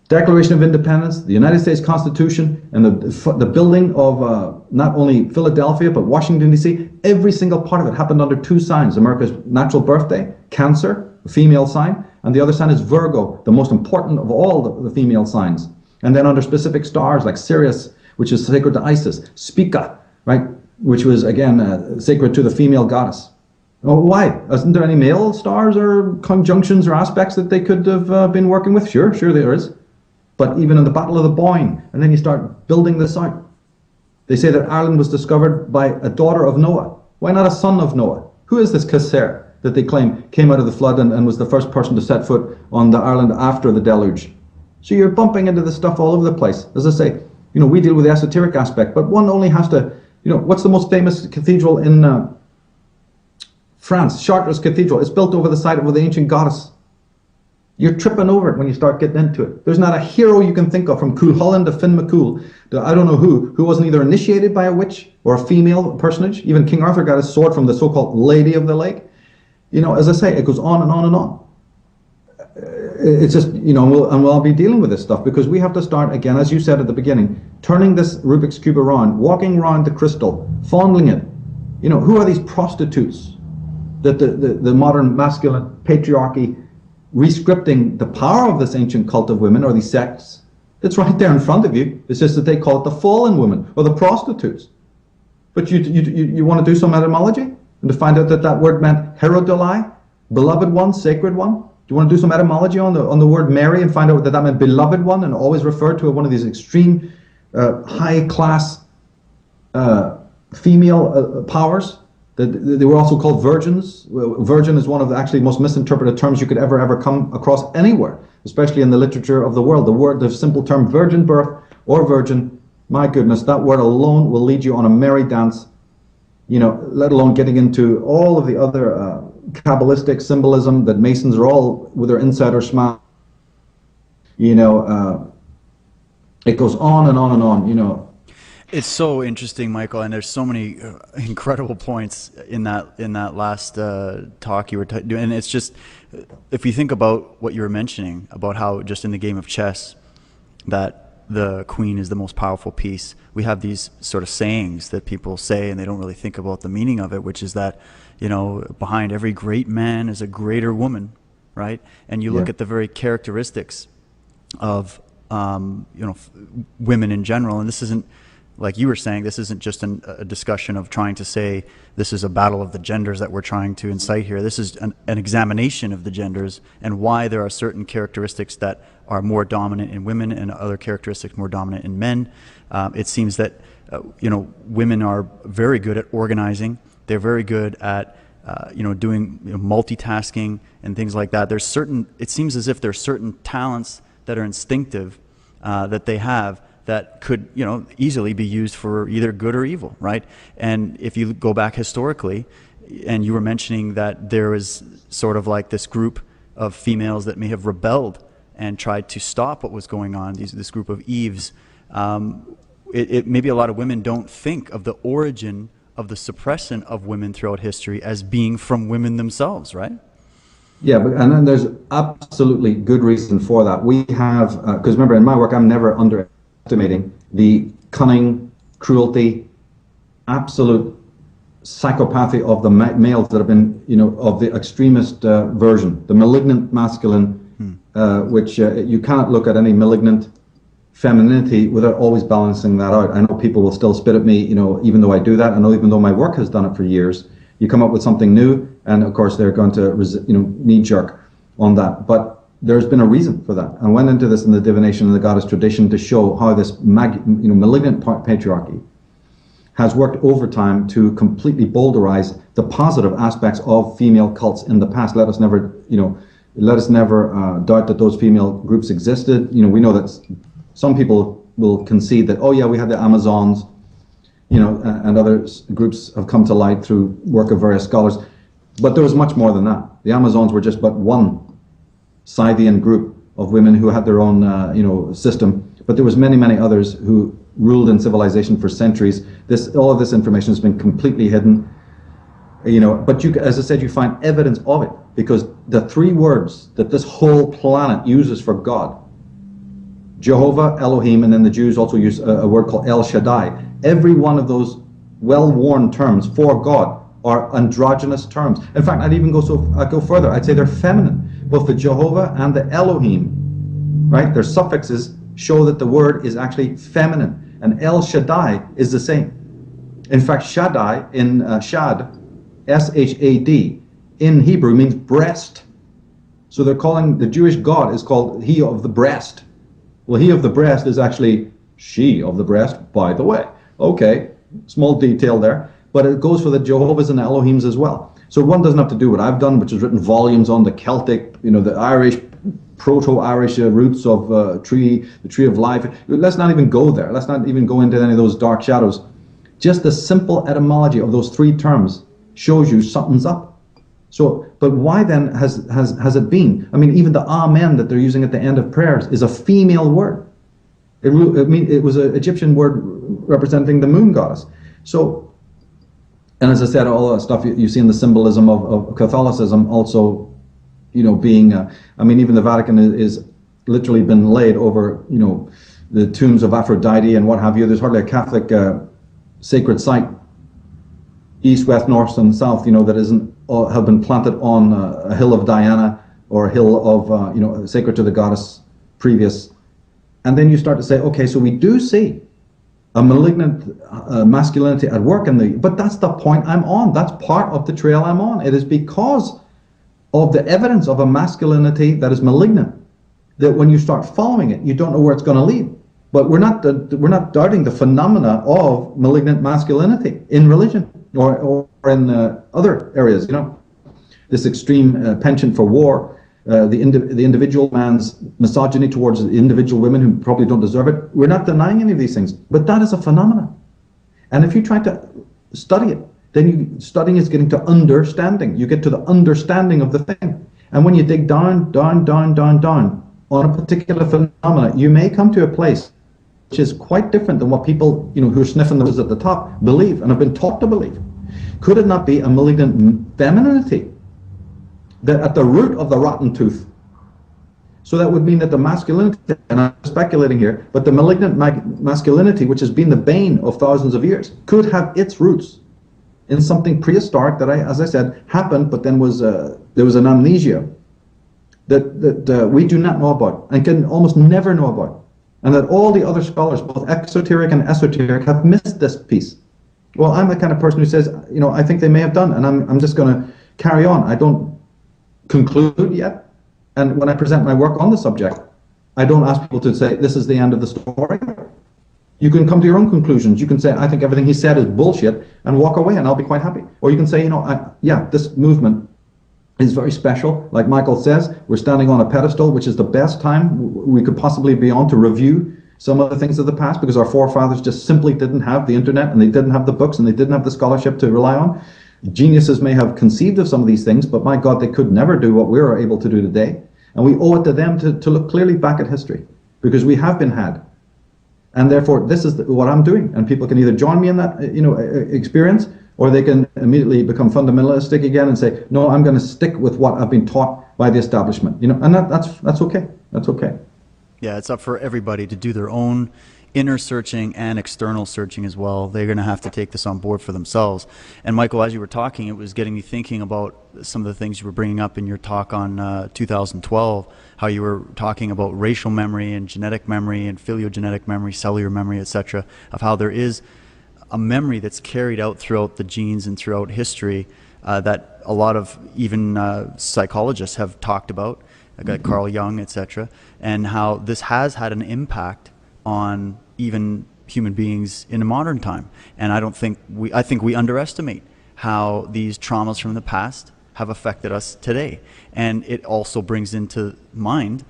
Declaration of Independence, the United States Constitution, and the building of not only Philadelphia but Washington D.C. Every single part of it happened under two signs: America's natural birthday, Cancer, the female sign, and the other sign is Virgo, the most important of all the female signs. And then under specific stars like Sirius, which is sacred to Isis, Spica, right, which was again sacred to the female goddess. Oh, why? Isn't there any male stars or conjunctions or aspects that they could have been working with? Sure there is. But even in the Battle of the Boyne, and then you start building this out. They say that Ireland was discovered by a daughter of Noah. Why not a son of Noah? Who is this Casser that they claim came out of the flood and was the first person to set foot on the Ireland after the deluge? So you're bumping into this stuff all over the place. As I say, we deal with the esoteric aspect, but one only has to, what's the most famous cathedral in France? Chartres Cathedral. It's built over the site of the ancient goddess. You're tripping over it when you start getting into it. There's not a hero you can think of, from Cuchulainn to Finn McCool to I don't know who wasn't either initiated by a witch or a female personage. Even King Arthur got his sword from the so-called Lady of the Lake. As I say, it goes on and on and on. It's just, we'll be dealing with this stuff because we have to start, again, as you said at the beginning, turning this Rubik's Cube around, walking around the crystal, fondling it, You know, who are these prostitutes that the modern masculine patriarchy rescripting the power of this ancient cult of women, or these sects? It's right there in front of you. It's just that they call it the fallen women or the prostitutes. But you want to do some etymology and to find out that that word meant herodolai, beloved one, sacred one. Do you want to do some etymology on the word Mary and find out that that meant beloved one, and always referred to one of these extreme high class female powers? They were also called virgins. Virgin is one of the actually most misinterpreted terms you could ever come across anywhere, especially in the literature of the world. The simple term virgin birth or virgin, my goodness, that word alone will lead you on a merry dance, you know, let alone getting into all of the other Kabbalistic symbolism that Masons are all with their insider smile. You know, it goes on and on and on, you know. It's so interesting, Michael, and there's so many incredible points in that last talk you were doing. And it's just, if you think about what you were mentioning about how just in the game of chess that the queen is the most powerful piece, we have these sort of sayings that people say and they don't really think about the meaning of it, which is that, you know, behind every great man is a greater woman, right? And you look at the very characteristics of you know, women in general, and this isn't, like you were saying, this isn't just a discussion of trying to say this is a battle of the genders that we're trying to incite here. This is an examination of the genders and why there are certain characteristics that are more dominant in women and other characteristics more dominant in men. It seems that you know, women are very good at organizing. They're very good at you know, doing, you know, multitasking and things like that. There's certain, it seems as if there's certain talents that are instinctive that they have that could, you know, easily be used for either good or evil, right? And if you go back historically, and you were mentioning that there is sort of like this group of females that may have rebelled and tried to stop what was going on, this group of Eves, maybe a lot of women don't think of the origin of the suppression of women throughout history as being from women themselves, right? Yeah, and then there's absolutely good reason for that. We have, because remember, in my work, I'm never underestimating the cunning, cruelty, absolute psychopathy of the males that have been, you know, of the extremist version, the malignant masculine, which you cannot look at any malignant femininity without always balancing that out. I know people will still spit at me, you know, even though I do that. I know even though my work has done it for years. You come up with something new, and of course they're going to, you know, knee jerk on that. But there's been a reason for that. I went into this in the divination and the goddess tradition to show how this malignant patriarchy has worked overtime to completely boulderize the positive aspects of female cults in the past. Let us never, you know, doubt that those female groups existed. You know, we know that some people will concede that, oh yeah, we had the Amazons, you know, and other groups have come to light through work of various scholars. But there was much more than that. The Amazons were just but one Scythian group of women who had their own, you know, system. But there was many, many others who ruled in civilization for centuries. All of this information has been completely hidden, you know. But you, as I said, you find evidence of it because the three words that this whole planet uses for God, Jehovah, Elohim, and then the Jews also use a word called El Shaddai. Every one of those well-worn terms for God are androgynous terms. In fact, I'd even go further. I'd say they're feminine. Both the Jehovah and the Elohim, right? Their suffixes show that the word is actually feminine. And El Shaddai is the same. In fact, Shaddai in Shad, S-H-A-D, in Hebrew means breast. So they're calling the Jewish God is called He of the Breast. Well, He of the Breast is actually she of the breast, by the way. Okay, small detail there, but it goes for the Jehovah's and the Elohims as well. So one doesn't have to do what I've done, which is written volumes on the Celtic, you know, the Irish, proto-Irish roots of the tree of life. Let's not even go there. Let's not even go into any of those dark shadows. Just the simple etymology of those three terms shows you something's up. So, but why then has it been? I mean, even the Amen that they're using at the end of prayers is a female word. It was an Egyptian word representing the moon goddess. So, and as I said, all that stuff you see in the symbolism of Catholicism also, you know, being, I mean, even the Vatican is literally been laid over, you know, the tombs of Aphrodite and what have you. There's hardly a Catholic sacred site east, west, north, and south, that isn't have been planted on a hill of Diana or a hill of sacred to the goddess previous, and then you start to say, okay, so we do see a malignant masculinity at work but that's the point I'm on. That's part of the trail I'm on. It is because of the evidence of a masculinity that is malignant that when you start following it, you don't know where it's going to lead. But we're not doubting the phenomena of malignant masculinity in religion or in other areas. This extreme penchant for war, the individual man's misogyny towards individual women who probably don't deserve it. We're not denying any of these things, but that is a phenomenon. And if you try to study it, then studying is getting to understanding. You get to the understanding of the thing. And when you dig down on a particular phenomena, you may come to a place which is quite different than what people, who are sniffing the roses at the top believe and have been taught to believe. Could it not be a malignant femininity that at the root of the rotten tooth? So that would mean that the masculinity, and I'm speculating here, but the malignant masculinity, which has been the bane of thousands of years, could have its roots in something prehistoric that, as I said, happened, but then there was an amnesia that we do not know about and can almost never know about. And that all the other scholars, both exoteric and esoteric, have missed this piece. Well, I'm the kind of person who says, I think they may have done, and I'm just going to carry on. I don't conclude yet. And when I present my work on the subject, I don't ask people to say, this is the end of the story. You can come to your own conclusions. You can say, I think everything he said is bullshit, and walk away, and I'll be quite happy. Or you can say, this movement is very special. Like Michael says, we're standing on a pedestal, which is the best time we could possibly be on to review some of the things of the past, because our forefathers just simply didn't have the internet, and they didn't have the books, and they didn't have the scholarship to rely on. Geniuses may have conceived of some of these things, but my God, they could never do what we're able to do today. And we owe it to them to look clearly back at history, because we have been had. And therefore, this is what I'm doing. And people can either join me in that experience, or they can immediately become fundamentalistic again and say, no, I'm going to stick with what I've been taught by the establishment. And that's okay. That's okay. Yeah, it's up for everybody to do their own inner searching and external searching as well. They're going to have to take this on board for themselves. And Michael, as you were talking, it was getting me thinking about some of the things you were bringing up in your talk on 2012, how you were talking about racial memory and genetic memory and phylogenetic memory, cellular memory, etc., of how there is a memory that's carried out throughout the genes and throughout history that a lot of even psychologists have talked about, like Carl Jung, etc., and how this has had an impact on even human beings in a modern time. And I think we underestimate how these traumas from the past have affected us today. And it also brings into mind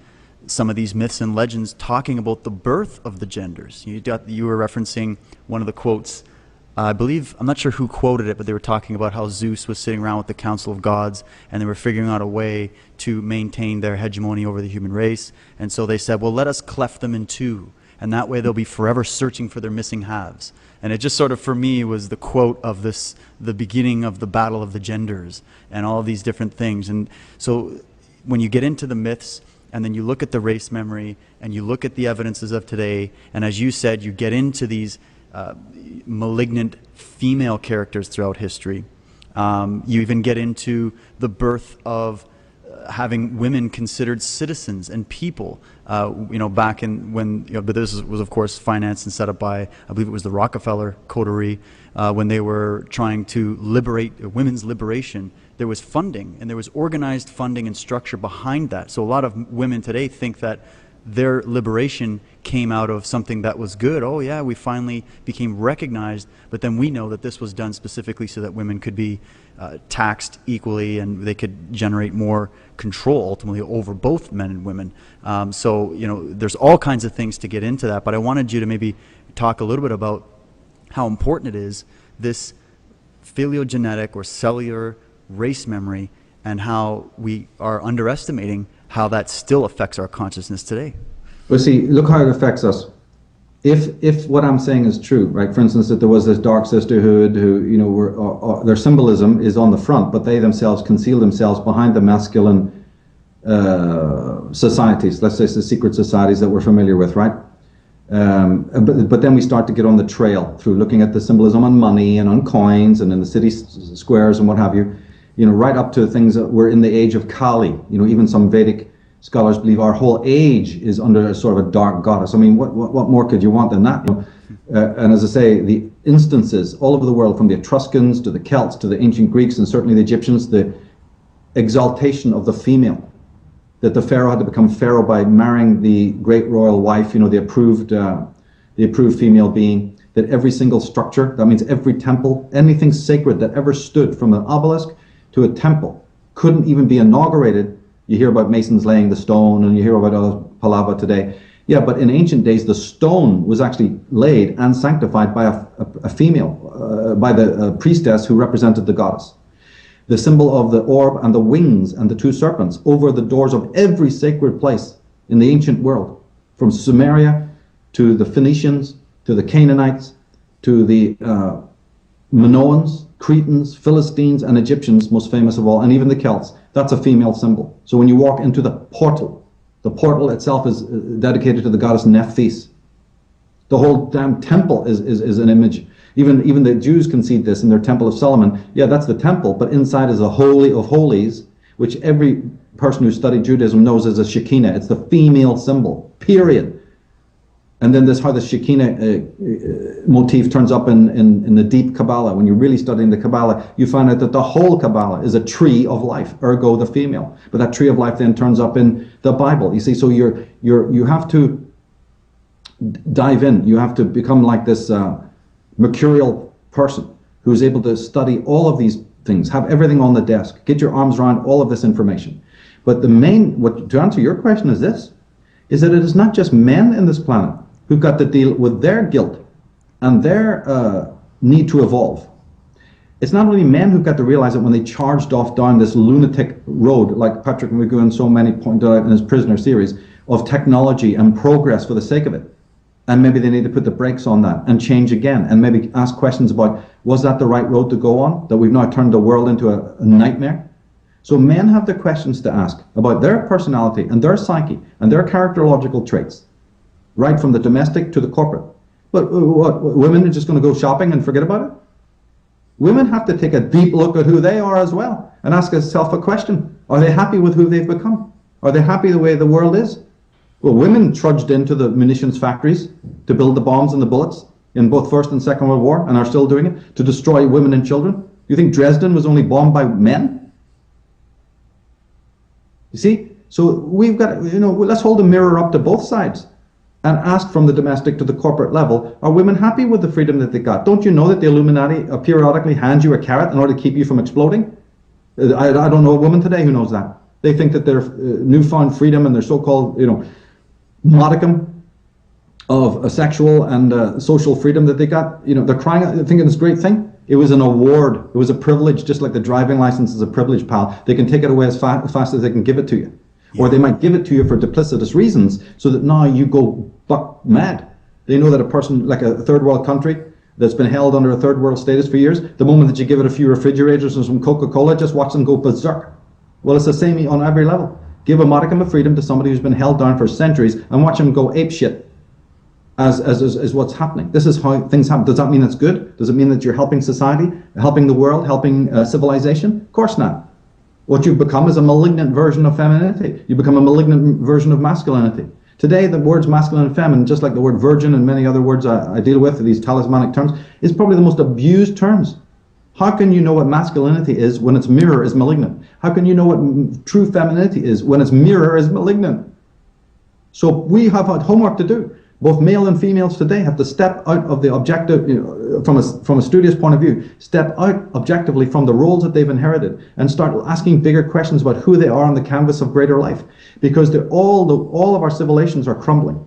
some of these myths and legends talking about the birth of the genders. You were referencing one of the quotes, I believe, I'm not sure who quoted it, but they were talking about how Zeus was sitting around with the Council of Gods, and they were figuring out a way to maintain their hegemony over the human race. And so they said, well, let us cleft them in two, and that way they'll be forever searching for their missing halves. And it just sort of, for me, was the quote of this, the beginning of the battle of the genders and all of these different things. And so when you get into the myths, and then you look at the race memory, and you look at the evidences of today, and as you said, you get into these malignant female characters throughout history. You even get into the birth of having women considered citizens and people, back in when, but this was of course financed and set up by, I believe it was the Rockefeller coterie, when they were trying to liberate women's liberation. There was funding, and there was organized funding and structure behind that. So a lot of women today think that their liberation came out of something that was good. Oh yeah, we finally became recognized, but then we know that this was done specifically so that women could be taxed equally, and they could generate more control ultimately over both men and women. So there's all kinds of things to get into that, but I wanted you to maybe talk a little bit about how important it is, this phylogenetic or cellular race memory, and how we are underestimating how that still affects our consciousness today. Well, see, look how it affects us. If what I'm saying is true, right? For instance, that there was this dark sisterhood who, were their symbolism is on the front, but they themselves conceal themselves behind the masculine societies. Let's say the secret societies that we're familiar with, right? But then we start to get on the trail through looking at the symbolism on money and on coins and in the city squares and what have you, right up to things that we're in the age of Kali. Even some Vedic scholars believe our whole age is under a sort of a dark goddess. I mean, what more could you want than that? And as I say, the instances all over the world, from the Etruscans to the Celts to the ancient Greeks and certainly the Egyptians, the exaltation of the female, that the pharaoh had to become pharaoh by marrying the great royal wife, the approved female being, that every single structure, that means every temple, anything sacred that ever stood, from an obelisk to a temple, couldn't even be inaugurated. You hear about masons laying the stone, and you hear about Palava today. Yeah, but in ancient days, the stone was actually laid and sanctified by a female, by the priestess who represented the goddess. The symbol of the orb and the wings and the two serpents over the doors of every sacred place in the ancient world, from Sumeria to the Phoenicians, to the Canaanites, to the Minoans, Cretans, Philistines, and Egyptians, most famous of all, and even the Celts. That's a female symbol. So when you walk into the portal itself is dedicated to the goddess Nephthys. The whole damn temple is an image. Even the Jews concede this in their Temple of Solomon. Yeah, that's the temple, but inside is a Holy of Holies, which every person who studied Judaism knows is a Shekinah. It's the female symbol, period. And then how the Shekinah motif turns up in the deep Kabbalah. When you're really studying the Kabbalah, you find out that the whole Kabbalah is a tree of life, ergo the female. But that tree of life then turns up in the Bible. You see, so you have to dive in. You have to become like this mercurial person who's able to study all of these things, have everything on the desk, get your arms around all of this information. But to answer your question is this, is that it is not just men in this planet who've got to deal with their guilt and their need to evolve. It's not only men who've got to realize that when they charged off down this lunatic road, like Patrick McGowan and so many pointed out in his Prisoner series, of technology and progress for the sake of it. And maybe they need to put the brakes on that and change again, and maybe ask questions about, was that the right road to go on, that we've now turned the world into a nightmare? So men have the questions to ask about their personality and their psyche and their characterological traits, right from the domestic to the corporate. But what, women are just going to go shopping and forget about it? Women have to take a deep look at who they are as well and ask themselves a question. Are they happy with who they've become? Are they happy the way the world is? Well, women trudged into the munitions factories to build the bombs and the bullets in both First and Second World War, and are still doing it, to destroy women and children. You think Dresden was only bombed by men? You see? So we've got, let's hold a mirror up to both sides and ask from the domestic to the corporate level, are women happy with the freedom that they got? Don't you know that the Illuminati periodically hand you a carrot in order to keep you from exploding? I don't know a woman today who knows that. They think that their newfound freedom and their so-called, modicum of a sexual and social freedom that they got, they're crying out, thinking this great thing. It was an award. It was a privilege, just like the driving license is a privilege, pal. They can take it away as fast as they can give it to you. Yeah. Or they might give it to you for duplicitous reasons, so that now you go buck mad. They know that a person like a third world country that's been held under a third world status for years, the moment that you give it a few refrigerators and some Coca-Cola, just watch them go berserk. Well, it's the same on every level. Give a modicum of freedom to somebody who's been held down for centuries and watch them go apeshit as what's happening. This is how things happen. Does that mean it's good? Does it mean that you're helping society, helping the world, helping civilization? Of course not. What you've become is a malignant version of femininity. You become a malignant version of masculinity. Today, the words masculine and feminine, just like the word virgin and many other words I deal with, these talismanic terms, is probably the most abused terms. How can you know what masculinity is when its mirror is malignant? How can you know what true femininity is when its mirror is malignant? So we have had homework to do. Both male and females today have to step out of the objective, from a studious point of view, step out objectively from the roles that they've inherited and start asking bigger questions about who they are on the canvas of greater life. Because all of our civilizations are crumbling.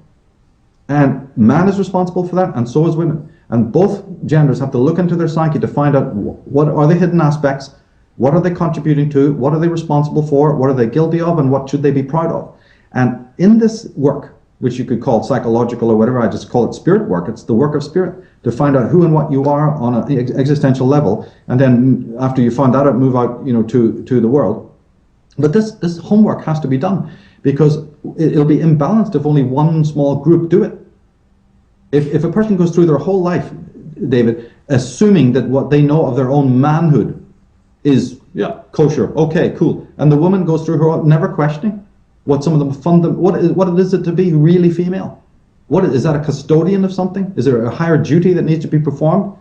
And man is responsible for that, and so is women. And both genders have to look into their psyche to find out what are the hidden aspects, what are they contributing to, what are they responsible for, what are they guilty of, and what should they be proud of. And in this work, which you could call psychological or whatever, I just call it spirit work. It's the work of spirit, to find out who and what you are on an existential level, and then after you find that out, move out, to the world. But this homework has to be done, because it'll be imbalanced if only one small group do it. If a person goes through their whole life, David, assuming that what they know of their own manhood is, yeah, kosher, okay, cool, and the woman goes through her never questioning what some of them what it is to be really female. Is that a custodian of something? Is there a higher duty that needs to be performed?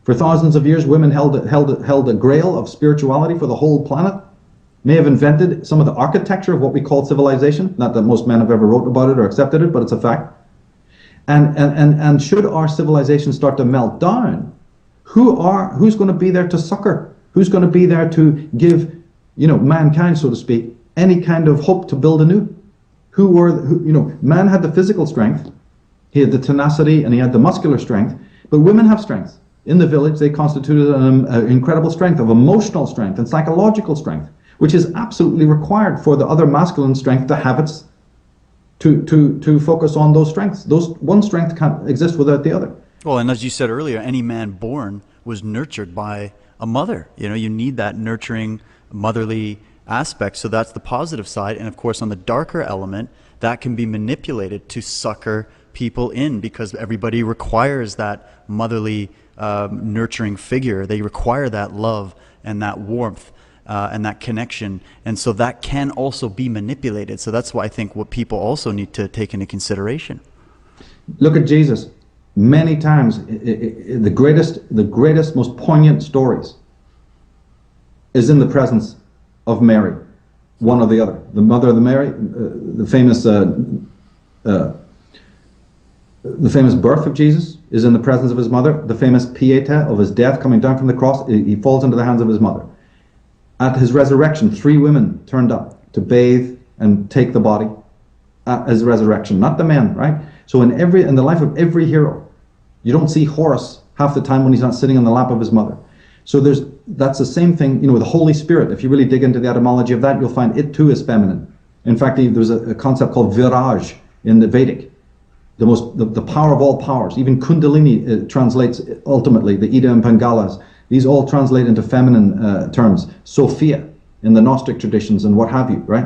For thousands of years, women held a grail of spirituality for the whole planet. May have invented some of the architecture of what we call civilization. Not that most men have ever wrote about it or accepted it, but it's a fact. And should our civilization start to melt down, who's going to be there to succor? Who's going to be there to give, mankind, so to speak, any kind of hope to build anew? Man had the physical strength, he had the tenacity, and he had the muscular strength, but women have strength. In the village, they constituted an incredible strength of emotional strength and psychological strength, which is absolutely required for the other masculine strength to have its to focus on those strengths. One strength can't exist without the other. Well, and as you said earlier, any man born was nurtured by a mother. You need that nurturing, motherly aspect. So that's the positive side. And of course, on the darker element, that can be manipulated to sucker people in, because everybody requires that motherly, nurturing figure. They require that love and that warmth. And that connection, and so that can also be manipulated. So that's why I think what people also need to take into consideration. Look at Jesus. Many times, the greatest, most poignant stories is in the presence of Mary, one or the other. The mother of Mary, the famous birth of Jesus is in the presence of his mother. The famous pieta of his death, coming down from the cross, he falls into the hands of his mother. At his resurrection, 3 women turned up to bathe and take the body at his resurrection, not the men, right? So in the life of every hero, you don't see Horus half the time when he's not sitting on the lap of his mother. So that's the same thing, with the Holy Spirit. If you really dig into the etymology of that, you'll find it too is feminine. In fact, there's a concept called viraj in the Vedic. The power of all powers. Even Kundalini translates ultimately, the Ida and Pangalas. These all translate into feminine terms. Sophia in the Gnostic traditions and what have you, right?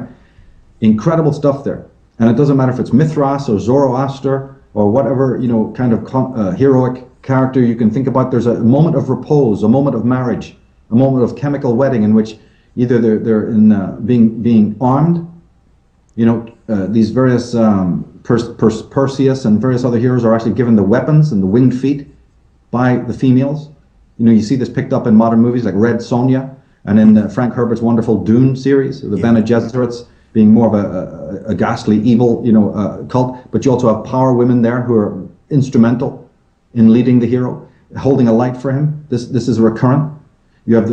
Incredible stuff there. And it doesn't matter if it's Mithras or Zoroaster or whatever, kind of heroic character you can think about. There's a moment of repose, a moment of marriage, a moment of chemical wedding in which either they're in being armed, these various Perseus and various other heroes are actually given the weapons and the winged feet by the females. You see this picked up in modern movies like Red Sonja, and in Frank Herbert's wonderful Dune series, the Bene Gesserits being more of a ghastly, evil, cult. But you also have power women there who are instrumental in leading the hero, holding a light for him. This is recurrent. You have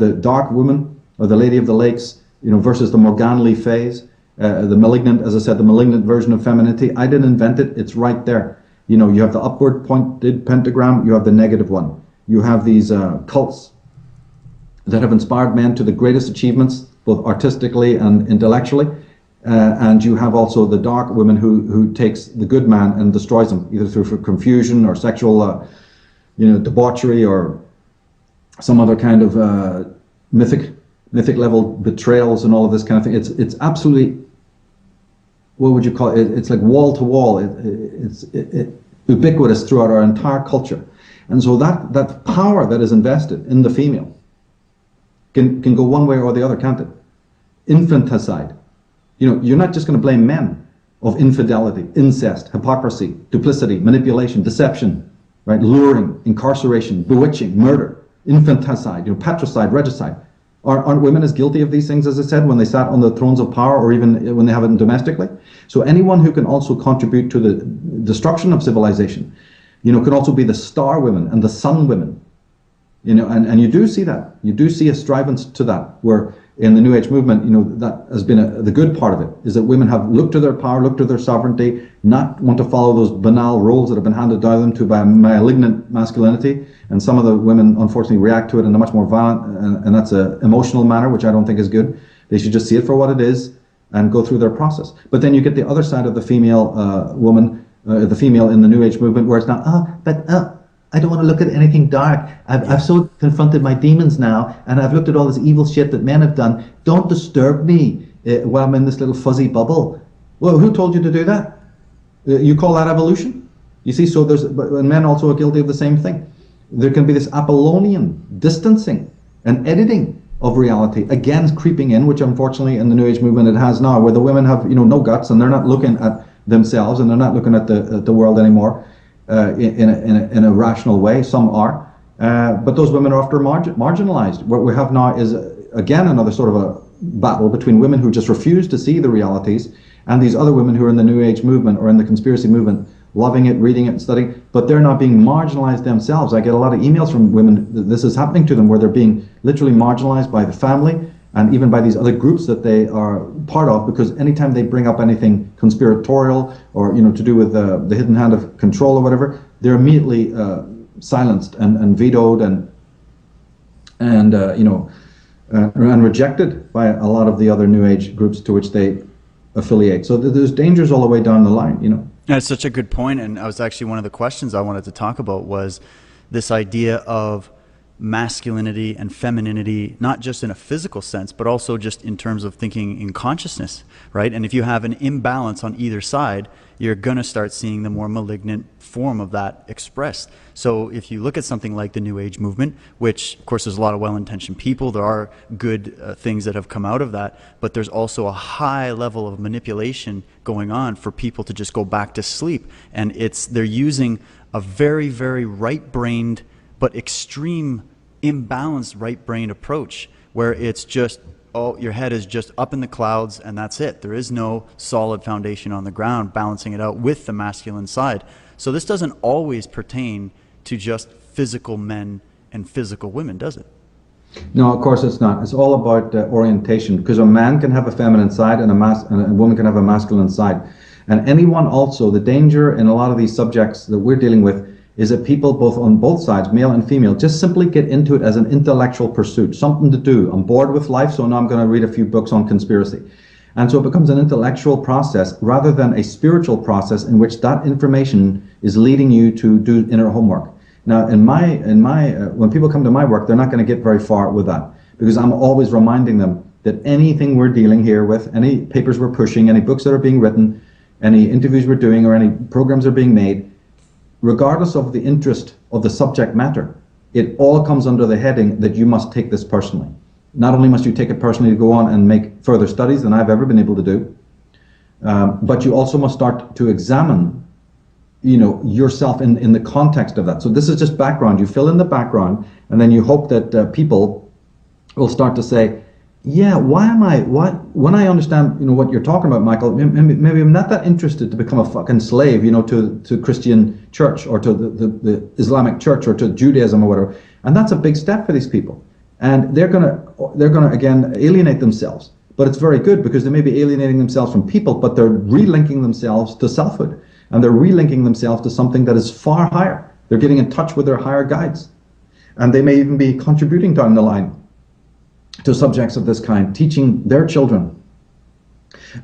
the dark woman or the Lady of the Lakes, versus the Morganly phase, the malignant, as I said, the malignant version of femininity. I didn't invent it. It's right there. You have the upward pointed pentagram. You have the negative one. You have these cults that have inspired men to the greatest achievements, both artistically and intellectually. And you have also the dark woman who takes the good man and destroys him, either through confusion or sexual, debauchery or some other kind of mythic level betrayals and all of this kind of thing. It's absolutely, what would you call it? It's like wall to wall. It's ubiquitous throughout our entire culture. And so that power that is invested in the female can go one way or the other, can't it? Infanticide. You're not just going to blame men of infidelity, incest, hypocrisy, duplicity, manipulation, deception, right? Luring, incarceration, bewitching, murder, infanticide, patricide, regicide. Aren't women as guilty of these things, as I said, when they sat on the thrones of power, or even when they have it domestically? So anyone who can also contribute to the destruction of civilization, could also be the star women and the sun women, and you do see that. You do see a strivance to that, where in the New Age movement, that has been the good part of it, is that women have looked to their power, looked to their sovereignty, not want to follow those banal roles that have been handed down them to by malignant masculinity. And some of the women, unfortunately, react to it in a much more violent, and that's an emotional manner, which I don't think is good. They should just see it for what it is and go through their process. But then you get the other side of the female woman, the female in the New Age movement, where it's not, I don't want to look at anything dark. I've so confronted my demons now, and I've looked at all this evil shit that men have done. Don't disturb me while I'm in this little fuzzy bubble. Well, who told you to do that? You call that evolution? You see, so and men also are guilty of the same thing. There can be this Apollonian distancing and editing of reality, again creeping in, which unfortunately in the New Age movement it has now, where the women have no guts and they're not looking at themselves and they're not looking at the world anymore in a rational way. Some are, but those women are often marginalized. What we have now is again another sort of a battle between women who just refuse to see the realities and these other women who are in the New Age movement or in the conspiracy movement, loving it, reading it, and studying, but they're not being marginalized themselves. I get a lot of emails from women, this is happening to them, where they're being literally marginalized by the family and even by these other groups that they are part of, because anytime they bring up anything conspiratorial or to do with the hidden hand of control or whatever, they're immediately silenced and vetoed and rejected by a lot of the other New Age groups to which they affiliate. So there's dangers all the way down the line. That's such a good point, and I was actually one of the questions I wanted to talk about was this idea of masculinity and femininity, not just in a physical sense, but also just in terms of thinking in consciousness, right? And if you have an imbalance on either side, you're going to start seeing the more malignant form of that expressed. So if you look at something like the New Age movement, which of course there's a lot of well-intentioned people, there are good things that have come out of that, but there's also a high level of manipulation going on for people to just go back to sleep. And they're using a very, very right-brained but extreme imbalanced right-brained approach where it's just, oh, your head is just up in the clouds and that's it. There is no solid foundation on the ground balancing it out with the masculine side. So this doesn't always pertain to just physical men and physical women, does it? No, of course it's not. It's all about orientation, because a man can have a feminine side and a woman can have a masculine side. And anyone also, the danger in a lot of these subjects that we're dealing with is that people both on both sides, male and female, just simply get into it as an intellectual pursuit, something to do. I'm bored with life, so now I'm going to read a few books on conspiracy. And so it becomes an intellectual process rather than a spiritual process in which that information is leading you to do inner homework. Now, when people come to my work, they're not going to get very far with that, because I'm always reminding them that anything we're dealing here with, any papers we're pushing, any books that are being written, any interviews we're doing, or any programs that are being made, regardless of the interest of the subject matter, it all comes under the heading that you must take this personally. Not only must you take it personally to go on and make further studies than I've ever been able to do, but you also must start to examine, yourself in the context of that. So this is just background. You fill in the background, and then you hope that people will start to say, yeah, when I understand, what you're talking about, Michael, maybe I'm not that interested to become a fucking slave, to Christian church or to the Islamic church or to Judaism or whatever. And that's a big step for these people. And they're gonna again alienate themselves. But it's very good, because they may be alienating themselves from people, but they're relinking themselves to selfhood, and they're relinking themselves to something that is far higher. They're getting in touch with their higher guides, and they may even be contributing down the line to subjects of this kind, teaching their children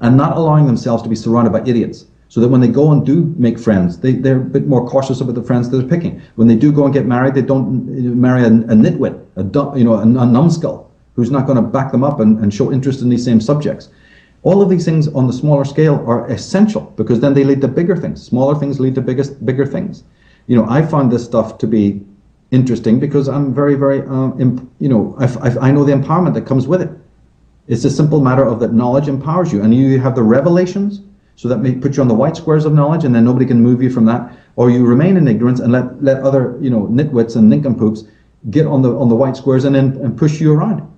and not allowing themselves to be surrounded by idiots, so that when they go and do make friends, they're a bit more cautious about the friends they're picking. When they do go and get married, they don't marry a nitwit, a numbskull who's not going to back them up and show interest in these same subjects. All of these things on the smaller scale are essential, because then they lead to bigger things. Smaller things lead to bigger things. I find this stuff to be interesting because I'm very, very, I know the empowerment that comes with it. It's a simple matter of that knowledge empowers you, and you have the revelations, so that may put you on the white squares of knowledge, and then nobody can move you from that, or you remain in ignorance and let other, nitwits and nincompoops get on the white squares and push you around.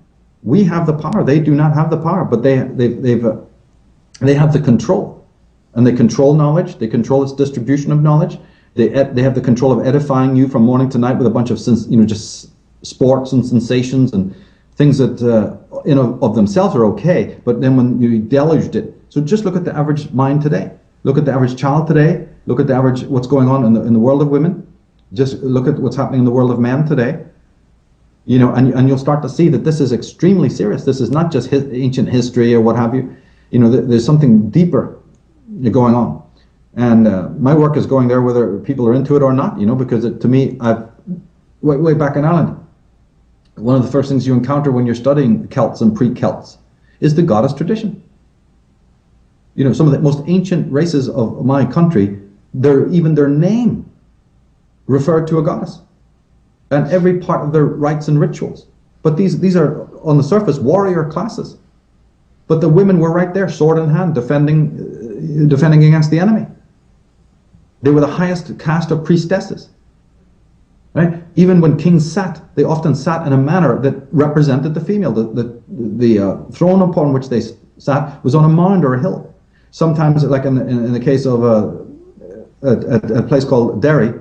We have the power. They do not have the power, but they have the control, and they control knowledge. They control its distribution of knowledge. They have the control of edifying you from morning to night with a bunch of just sports and sensations and things that of themselves are okay, but then when you deluged it. So just look at the average mind today. Look at the average child today. Look at the average what's going on in the world of women. Just look at what's happening in the world of men today. And you'll start to see that this is extremely serious. This is not just ancient history or what have you. There's something deeper going on. And my work is going there whether people are into it or not, because to me, way back in Ireland, one of the first things you encounter when you're studying Celts and pre-Celts is the goddess tradition. Some of the most ancient races of my country even their name referred to a goddess, and every part of their rites and rituals. But these are, on the surface, warrior classes. But the women were right there, sword in hand, defending against the enemy. They were the highest caste of priestesses. Right? Even when kings sat, they often sat in a manner that represented the female. The throne upon which they sat was on a mound or a hill. Sometimes, like in the case of a place called Derry,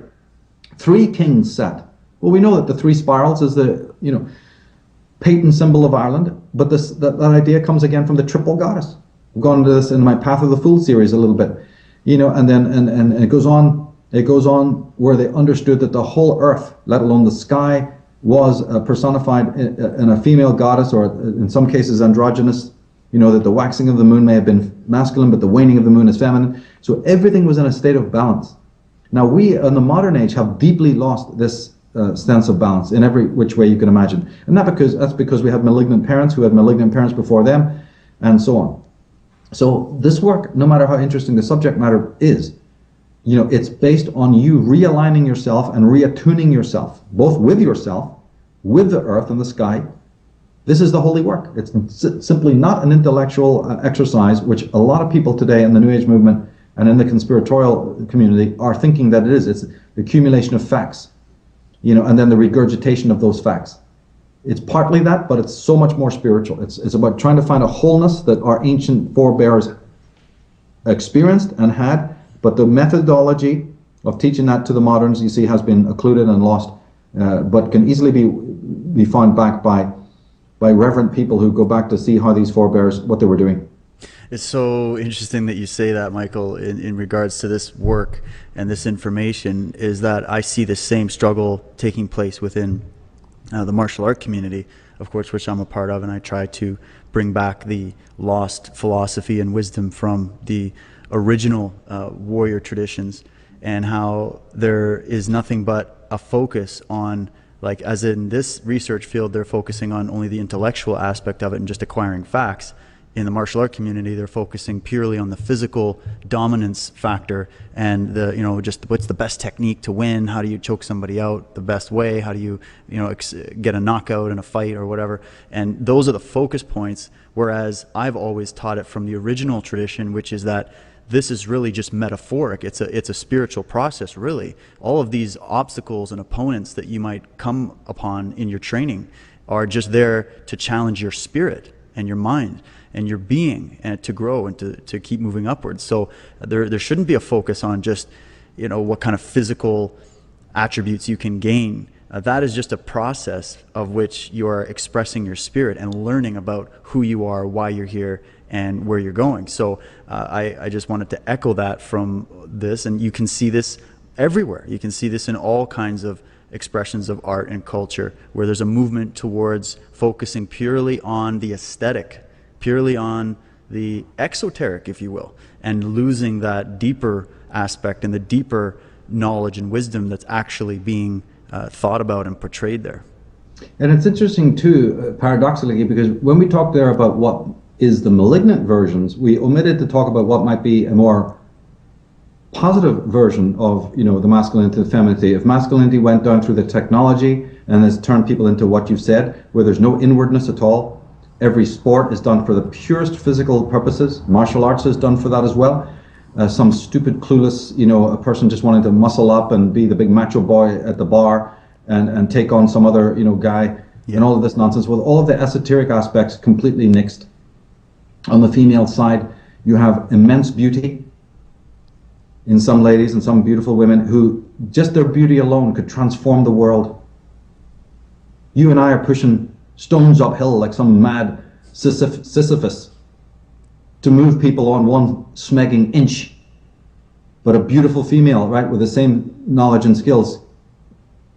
3 kings sat. Well, we know that the 3 spirals is the patent symbol of Ireland, but that idea comes again from the triple goddess. I've gone into this in my Path of the Fool series a little bit, and then and it goes on. It goes on where they understood that the whole earth, let alone the sky, was personified in a female goddess, or in some cases androgynous. That the waxing of the moon may have been masculine, but the waning of the moon is feminine. So everything was in a state of balance. Now we, in the modern age, have deeply lost this sense of balance in every which way you can imagine. And that's because we have malignant parents who had malignant parents before them, and so on. So this work, no matter how interesting the subject matter is, it's based on you realigning yourself and reattuning yourself, both with yourself, with the earth and the sky. This is the holy work. It's simply not an intellectual exercise, which a lot of people today in the New Age movement and in the conspiratorial community are thinking that it is. It's the accumulation of facts, and then the regurgitation of those facts. It's partly that, but it's so much more spiritual. It's about trying to find a wholeness that our ancient forebears experienced and had. But the methodology of teaching that to the moderns, you see, has been occluded and lost, but can easily be found back by reverent people who go back to see how these forebears, what they were doing. It's so interesting that you say that, Michael, in regards to this work and this information, is that I see the same struggle taking place within the martial art community, of course, which I'm a part of, and I try to bring back the lost philosophy and wisdom from the original warrior traditions, and how there is nothing but a focus on, like, as in this research field, they're focusing on only the intellectual aspect of it and just acquiring facts. In the martial art community, they're focusing purely on the physical dominance factor and just what's the best technique to win, how do you choke somebody out the best way, how do you get a knockout in a fight or whatever, and those are the focus points. Whereas I've always taught it from the original tradition, which is that this is really just metaphoric. It's a spiritual process, really. All of these obstacles and opponents that you might come upon in your training are just there to challenge your spirit and your mind and your being, and to grow and to keep moving upwards. So there shouldn't be a focus on just what kind of physical attributes you can gain. That is just a process of which you are expressing your spirit and learning about who you are, why you're here, and where you're going. So I just wanted to echo that from this, and you can see this everywhere. You can see this in all kinds of expressions of art and culture, where there's a movement towards focusing purely on the aesthetic, purely on the exoteric, if you will, and losing that deeper aspect and the deeper knowledge and wisdom that's actually being thought about and portrayed there. And it's interesting too, paradoxically, because when we talk there about what is the malignant versions, we omitted to talk about what might be a more positive version of the masculinity and femininity. If masculinity went down through the technology and has turned people into what you've said, where there's no inwardness at all, every sport is done for the purest physical purposes. Martial arts is done for that as well. Some stupid, clueless, a person just wanting to muscle up and be the big macho boy at the bar and take on some other, guy, and all of this nonsense, with all of the esoteric aspects completely nixed. On the female side, you have immense beauty in some ladies and some beautiful women who just their beauty alone could transform the world. You and I are pushing stones uphill like some mad Sisyphus to move people on one smegging inch. But a beautiful female, right, with the same knowledge and skills,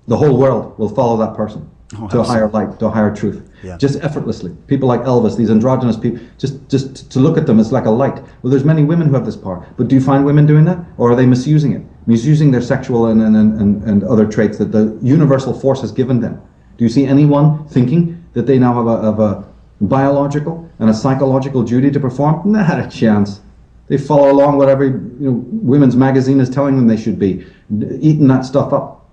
the whole world will follow that person to a higher light, to a higher truth. Yeah. Just effortlessly. People like Elvis, these androgynous people, just to look at them, it's like a light. Well, there's many women who have this power, but do you find women doing that? Or are they misusing it? Misusing their sexual and other traits that the universal force has given them? Do you see anyone thinking that they now have a biological and a psychological duty to perform? Not a chance. They follow along whatever women's magazine is telling them they should be, eating that stuff up.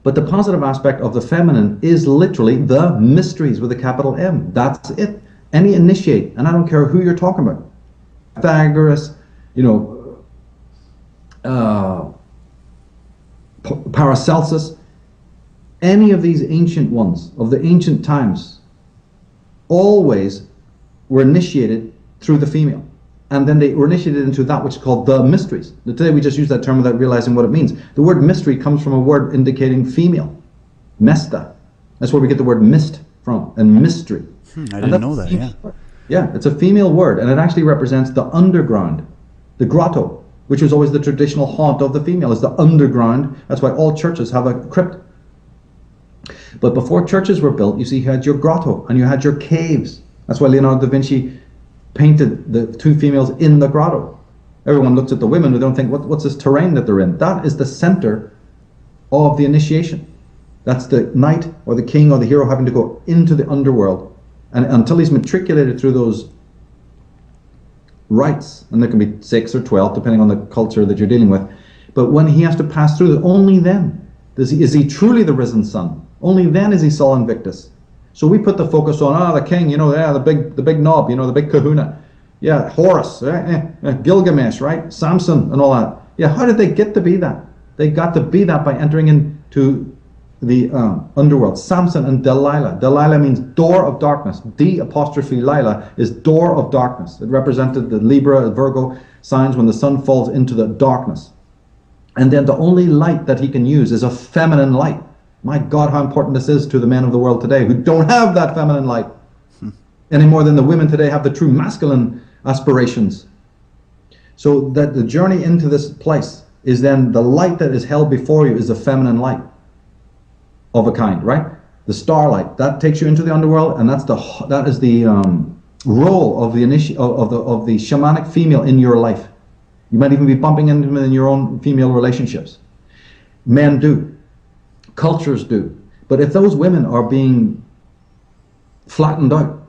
But the positive aspect of the feminine is literally the mysteries with a capital M. That's it. Any initiate, and I don't care who you're talking about, Pythagoras, Paracelsus, any of these ancient ones of the ancient times always were initiated through the female. And then they were initiated into that which is called the mysteries. Today we just use that term without realizing what it means. The word mystery comes from a word indicating female. Mesta. That's where we get the word mist from, and mystery. I didn't know that, yeah. Yeah, it's a female word, and it actually represents the underground, the grotto, which was always the traditional haunt of the female, is the underground. That's why all churches have a crypt. But before churches were built, you see, you had your grotto, and you had your caves. That's why Leonardo da Vinci painted the two females in the grotto. Everyone looks at the women, they don't think, what's this terrain that they're in? That is the center of the initiation. That's the knight or the king or the hero having to go into the underworld. And until he's matriculated through those rites, and there can be 6 or 12, depending on the culture that you're dealing with, but when he has to pass through, only then is he truly the risen sun. Only then is he Sol Invictus. So we put the focus on, the king, the big knob, the big kahuna. Yeah, Horus, Gilgamesh, right? Samson and all that. Yeah, how did they get to be that? They got to be that by entering into the underworld. Samson and Delilah. Delilah means door of darkness. D''Lila is door of darkness. It represented the Libra, Virgo signs when the sun falls into the darkness. And then the only light that he can use is a feminine light. My God, how important this is to the men of the world today who don't have that feminine light any more than the women today have the true masculine aspirations. So that the journey into this place is then the light that is held before you is a feminine light of a kind, right? The starlight that takes you into the underworld, and that is the role of the of the shamanic female in your life. You might even be bumping into them in your own female relationships. Men do, cultures do, but if those women are being flattened out,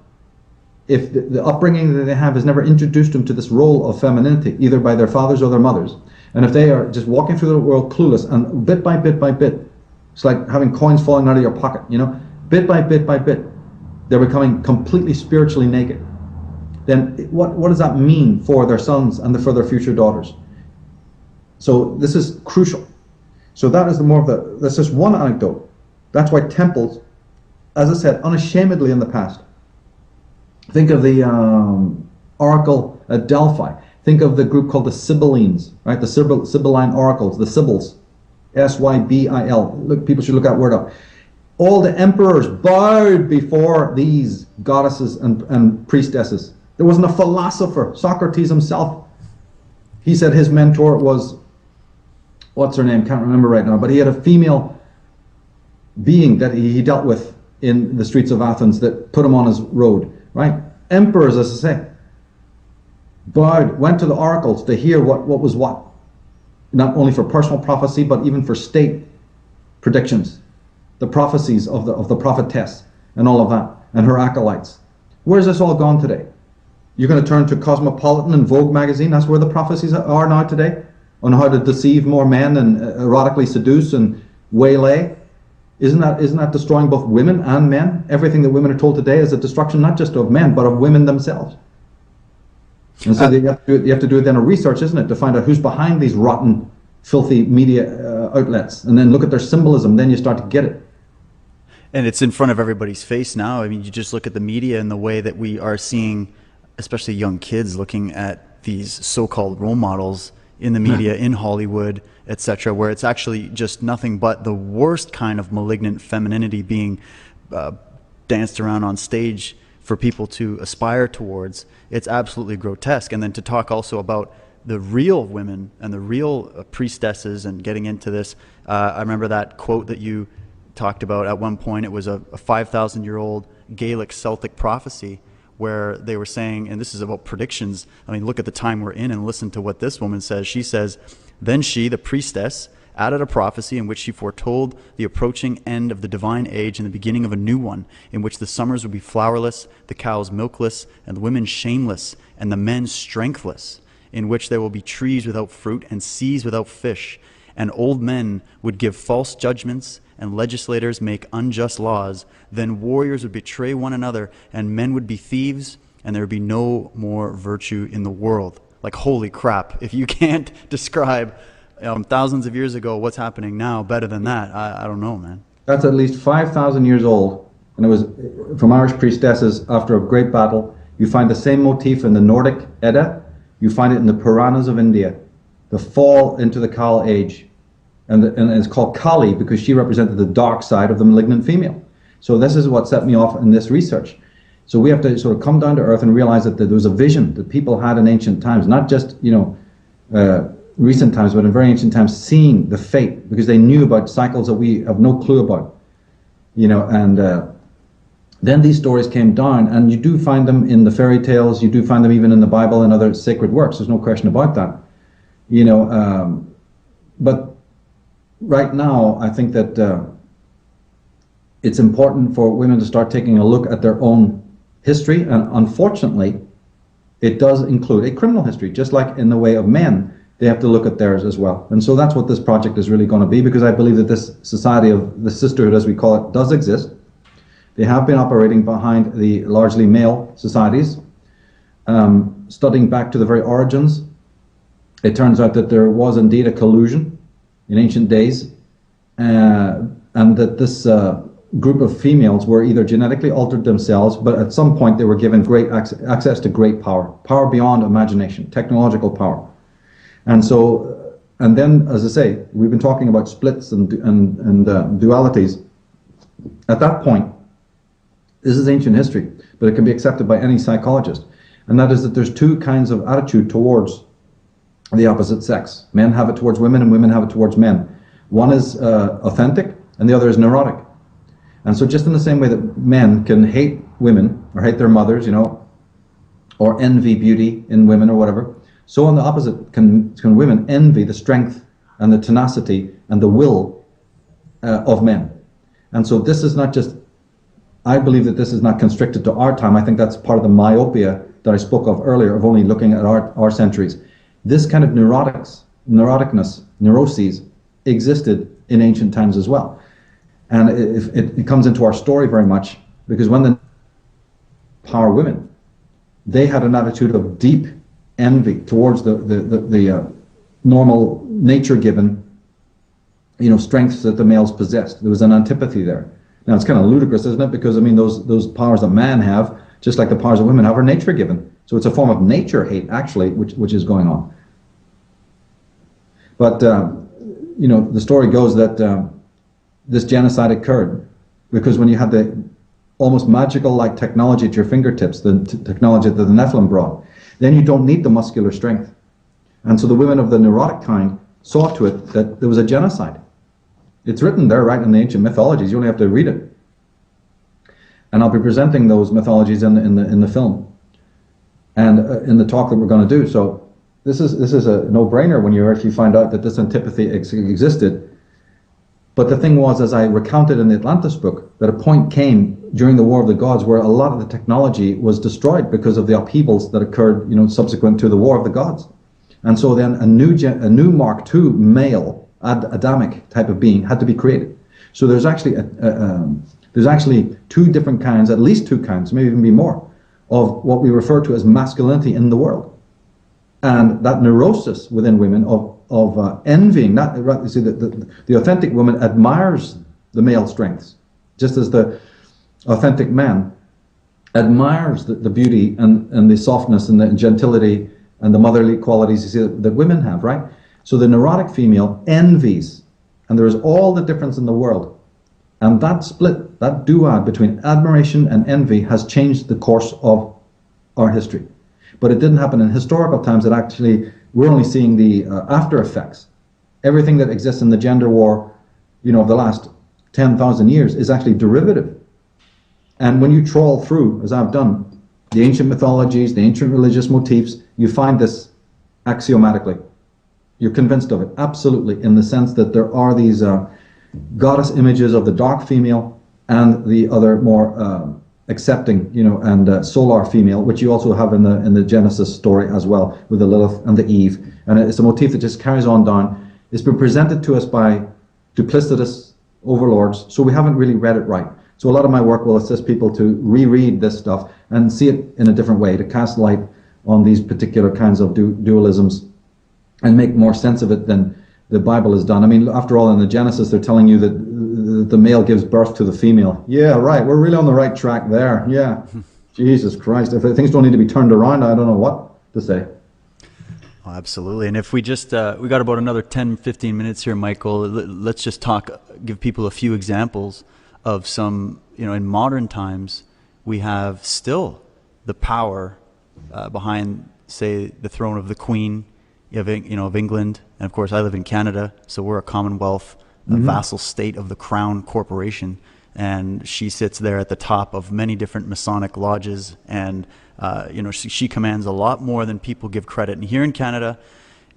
if the upbringing that they have has never introduced them to this role of femininity, either by their fathers or their mothers, and if they are just walking through the world clueless, and bit by bit by bit, it's like having coins falling out of your pocket, bit by bit by bit, they're becoming completely spiritually naked. Then what does that mean for their sons and for their future daughters? So this is crucial. So that is that's just one anecdote. That's why temples, as I said, unashamedly in the past. Think of the oracle at Delphi. Think of the group called the Sibyllines, right? The Sibylline oracles, the Sibyls, Sybil. Look, people should look that word up. All the emperors bowed before these goddesses and priestesses. There wasn't a philosopher. Socrates himself, he said his mentor was, what's her name? Can't remember right now, but he had a female being that he dealt with in the streets of Athens that put him on his road, right? Emperors, as I say, bowed, went to the oracles to hear what was what, not only for personal prophecy, but even for state predictions, the prophecies of the prophetess and all of that, and her acolytes. Where's this all gone today? You're going to turn to Cosmopolitan and Vogue magazine. That's where the prophecies are now today, on how to deceive more men and erotically seduce and waylay. Isn't that destroying both women and men? Everything that women are told today is a destruction not just of men, but of women themselves. And so you have to do then a research, isn't it, to find out who's behind these rotten, filthy media outlets, and then look at their symbolism. Then you start to get it. And it's in front of everybody's face now. I mean, you just look at the media and the way that we are seeing, especially young kids, looking at these so-called role models in the media, in Hollywood, etc., where it's actually just nothing but the worst kind of malignant femininity being danced around on stage for people to aspire towards. It's absolutely grotesque. And then to talk also about the real women and the real priestesses and getting into this, I remember that quote that you talked about at one point. It was a 5,000-year-old Gaelic Celtic prophecy where they were saying, and this is about predictions, I mean, look at the time we're in and listen to what this woman says. She says, "Then she, the priestess, added a prophecy in which she foretold the approaching end of the divine age and the beginning of a new one, in which the summers would be flowerless, the cows milkless, and the women shameless, and the men strengthless, in which there will be trees without fruit and seas without fish, and old men would give false judgments, and legislators make unjust laws. Then warriors would betray one another, and men would be thieves, and there would be no more virtue in the world. Like, holy crap, if you can't describe thousands of years ago what's happening now better than that, I don't know, man. That's at least 5,000 years old, and it was from Irish priestesses after a great battle. You find the same motif in the Nordic Edda. You find it in the Puranas of India, the fall into the Kal age. And it's called Kali because she represented the dark side of the malignant female. So this is what set me off in this research. So we have to sort of come down to earth and realize that there was a vision that people had in ancient times, not just, recent times, but in very ancient times, seeing the fate, because they knew about cycles that we have no clue about. Then these stories came down, and you do find them in the fairy tales, you do find them even in the Bible and other sacred works, there's no question about that. But right now, I think that it's important for women to start taking a look at their own history, and unfortunately, it does include a criminal history, just like in the way of men, they have to look at theirs as well. And so that's what this project is really going to be, because I believe that this society of the sisterhood, as we call it, does exist. They have been operating behind the largely male societies, studying back to the very origins. It turns out that there was indeed a collusion in ancient days, and that this group of females were either genetically altered themselves, but at some point they were given great access to great power beyond imagination, technological power. And so, and then, as I say, we've been talking about splits and dualities. At that point, this is ancient history, but it can be accepted by any psychologist. And that is that there's two kinds of attitude towards the opposite sex. Men have it towards women and women have it towards men. One is authentic and the other is neurotic. And so just in the same way that men can hate women or hate their mothers, or envy beauty in women or whatever, so on the opposite can women envy the strength and the tenacity and the will of men. And so this is not just, I believe that this is not constricted to our time. I think that's part of the myopia that I spoke of earlier, of only looking at our centuries. This kind of neuroticness, neuroses, existed in ancient times as well. And it comes into our story very much, because when the power women, they had an attitude of deep envy towards the normal nature-given, strengths that the males possessed. There was an antipathy there. Now it's kind of ludicrous, isn't it? Because those powers that man have, just like the powers that women have, are nature-given. So it's a form of nature hate, actually, which is going on. But the story goes that this genocide occurred because when you had the almost magical-like technology at your fingertips, the technology that the Nephilim brought, then you don't need the muscular strength. And so the women of the neurotic kind saw to it that there was a genocide. It's written there, right, in the ancient mythologies. You only have to read it. And I'll be presenting those mythologies in the film and in the talk that we're going to do. So this is a no-brainer when you actually find out that this antipathy existed. But the thing was, as I recounted in the Atlantis book, that a point came during the War of the Gods where a lot of the technology was destroyed because of the upheavals that occurred, subsequent to the War of the Gods. And so then a new Mark II male Adamic type of being had to be created. So there's actually two different kinds, at least two kinds, maybe even be more, of what we refer to as masculinity in the world. And that neurosis within women of envying, you see, the authentic woman admires the male strengths, just as the authentic man admires the beauty and the softness and the gentility and the motherly qualities, you see, that women have, right? So the neurotic female envies, and there is all the difference in the world. And that split, that duad between admiration and envy has changed the course of our history. But it didn't happen in historical times. It actually, we're only seeing the after effects. Everything that exists in the gender war, of the last 10,000 years is actually derivative. And when you trawl through, as I've done, the ancient mythologies, the ancient religious motifs, you find this axiomatically. You're convinced of it, absolutely, in the sense that there are these goddess images of the dark female and the other more accepting, and solar female, which you also have in the Genesis story as well, with the Lilith and the Eve. And it's a motif that just carries on down. It's been presented to us by duplicitous overlords, so we haven't really read it right. So a lot of my work will assist people to reread this stuff and see it in a different way, to cast light on these particular kinds of dualisms and make more sense of it than the Bible has done. I mean, after all, in the Genesis, they're telling you that the male gives birth to the female. Yeah, right. We're really on the right track there. Yeah. Jesus Christ. If things don't need to be turned around, I don't know what to say. Oh, absolutely. And if we just, we got about another 10, 15 minutes here, Michael. Let's just give people a few examples of some, in modern times, we have still the power behind, say, the throne of the Queen of England. And of course, I live in Canada, so we're a Commonwealth, a vassal state of the Crown Corporation. And she sits there at the top of many different Masonic lodges, and she commands a lot more than people give credit. And here in Canada,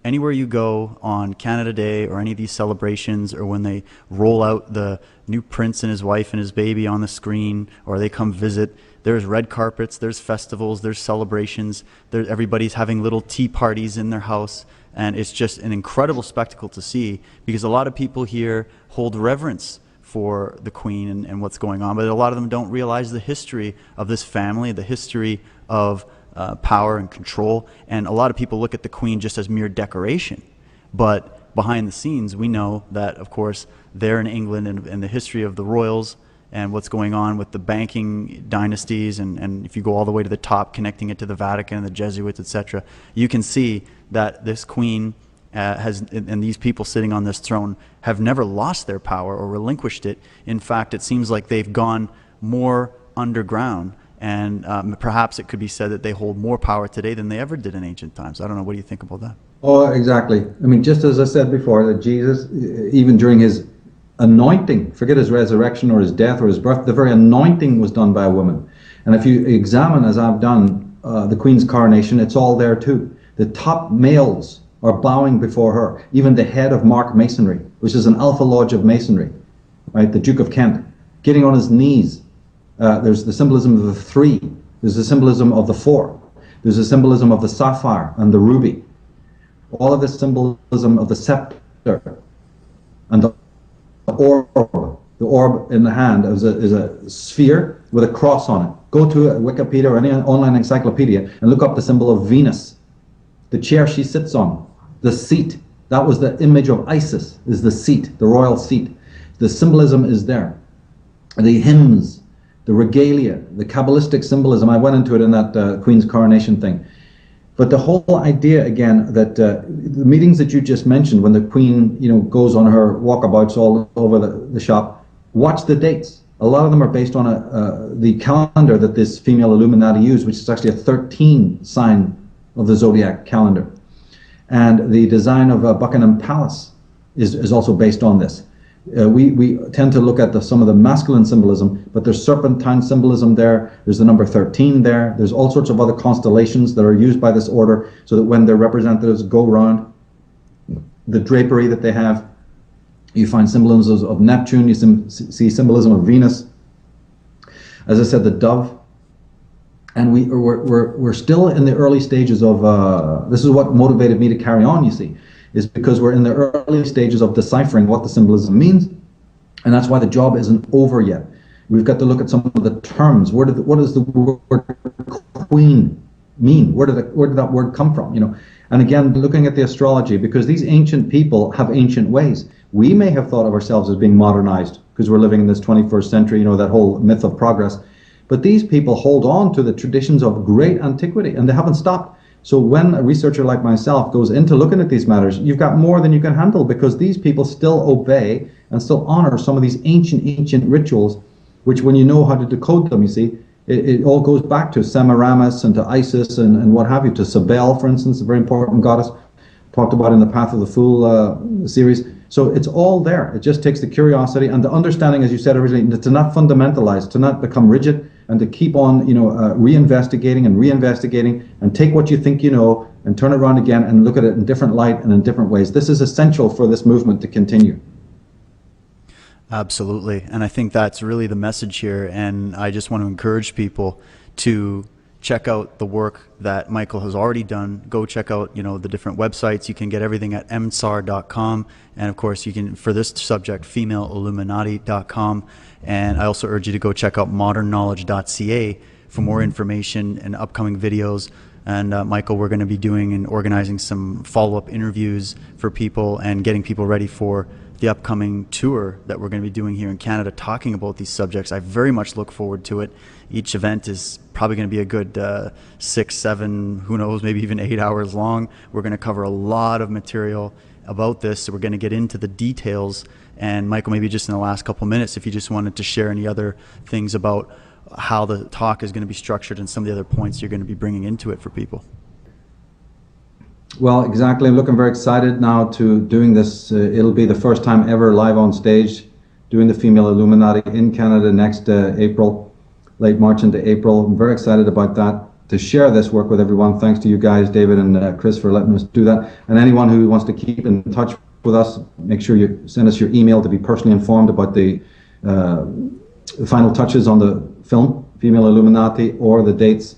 anywhere you go on Canada Day or any of these celebrations, or when they roll out the new prince and his wife and his baby on the screen, or they come visit, there's red carpets, there's festivals, there's celebrations, everybody's having little tea parties in their house. And it's just an incredible spectacle to see, because a lot of people here hold reverence for the Queen and what's going on, but a lot of them don't realize the history of this family, the history of power and control. And a lot of people look at the Queen just as mere decoration. But behind the scenes, we know that, of course, there in England and the history of the royals and what's going on with the banking dynasties, and if you go all the way to the top, connecting it to the Vatican and the Jesuits, etc., you can see that this Queen and these people sitting on this throne have never lost their power or relinquished it. In fact, it seems like they've gone more underground, and perhaps it could be said that they hold more power today than they ever did in ancient times. I don't know. What do you think about that? Oh, exactly. I mean, just as I said before, that Jesus, even during his anointing, forget his resurrection or his death or his birth, the very anointing was done by a woman. And if you examine, as I've done, the Queen's coronation, it's all there too. The top males are bowing before her. Even the head of Mark Masonry, which is an alpha lodge of Masonry, right? The Duke of Kent, getting on his knees. There's the symbolism of the 3. There's the symbolism of the 4. There's the symbolism of the sapphire and the ruby. All of this symbolism of the scepter and the orb in the hand is a sphere with a cross on it. Go to Wikipedia or any online encyclopedia and look up the symbol of Venus. The chair she sits on, the seat, that was the image of Isis, is the seat, the royal seat. The symbolism is there. The hymns, the regalia, the Kabbalistic symbolism, I went into it in that Queen's coronation thing. But the whole idea, again, that the meetings that you just mentioned, when the Queen, goes on her walkabouts all over the shop, watch the dates. A lot of them are based on the calendar that this female Illuminati used, which is actually a 13 sign of the zodiac calendar. And the design of Buckingham Palace is also based on this. We tend to look at some of the masculine symbolism, but there's serpentine symbolism there, there's the number 13 there, there's all sorts of other constellations that are used by this order, so that when their representatives go around, the drapery that they have, you find symbolisms of Neptune, you see symbolism of Venus. As I said, the dove. And we're still in the early stages of, this is what motivated me to carry on, you see, is because we're in the early stages of deciphering what the symbolism means, and that's why the job isn't over yet. We've got to look at some of the terms. What does the word Queen mean? Where did that word come from? And again, looking at the astrology, because these ancient people have ancient ways. We may have thought of ourselves as being modernized because we're living in this 21st century, that whole myth of progress. But these people hold on to the traditions of great antiquity, and they haven't stopped. So when a researcher like myself goes into looking at these matters, you've got more than you can handle, because these people still obey and still honor some of these ancient rituals, which when you know how to decode them, you see, it all goes back to Semiramis and to Isis and what have you, to Cybele, for instance, a very important goddess, talked about in the Path of the Fool series. So it's all there. It just takes the curiosity and the understanding, as you said originally, to not fundamentalize, to not become rigid, and to keep on, reinvestigating and reinvestigating, and take what you think you know and turn it around again and look at it in different light and in different ways. This is essential for this movement to continue. Absolutely. And I think that's really the message here. And I just want to encourage people to check out the work that Michael has already done. Go check out, the different websites. You can get everything at mtsar.com. And of course, you can, for this subject, femaleilluminati.com. And I also urge you to go check out modernknowledge.ca for more information and upcoming videos. And Michael, we're going to be doing and organizing some follow-up interviews for people and getting people ready for the upcoming tour that we're going to be doing here in Canada, talking about these subjects. I very much look forward to it. Each event is probably going to be a good 6, 7, who knows, maybe even 8 hours long. We're going to cover a lot of material about this, so we're going to get into the details. And Michael, maybe just in the last couple minutes, if you just wanted to share any other things about how the talk is going to be structured and some of the other points you're going to be bringing into it for people. Well, exactly. I'm looking very excited now to doing this. It'll be the first time ever live on stage doing the Female Illuminati in Canada next April, late March into April. I'm very excited about that, to share this work with everyone. Thanks to you guys, David and Chris, for letting us do that. And anyone who wants to keep in touch with us, make sure you send us your email to be personally informed about the final touches on the film, Female Illuminati, or the dates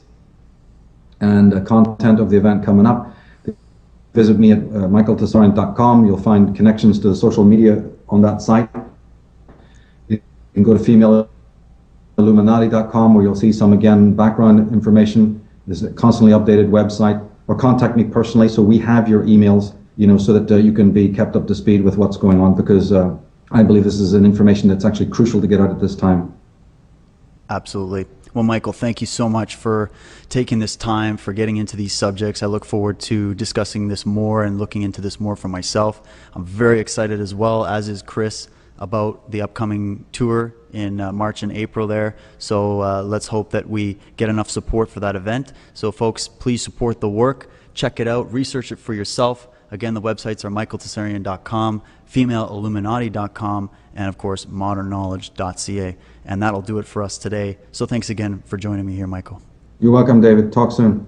and content of the event coming up. Visit me at michaeltsarion.com. You'll find connections to the social media on that site. You can go to femaleilluminati.com, where you'll see some, again, background information. There's a constantly updated website. Or contact me personally, so we have your emails, so that you can be kept up to speed with what's going on, because I believe this is an information that's actually crucial to get out at this time. Absolutely. Well, Michael, thank you so much for taking this time, for getting into these subjects. I look forward to discussing this more and looking into this more for myself. I'm very excited as well, as is Chris, about the upcoming tour in March and April there. So let's hope that we get enough support for that event. So folks, please support the work. Check it out. Research it for yourself. Again, the websites are michaeltsarion.com, femaleilluminati.com, and of course, modernknowledge.ca. And that'll do it for us today. So thanks again for joining me here, Michael. You're welcome, David. Talk soon.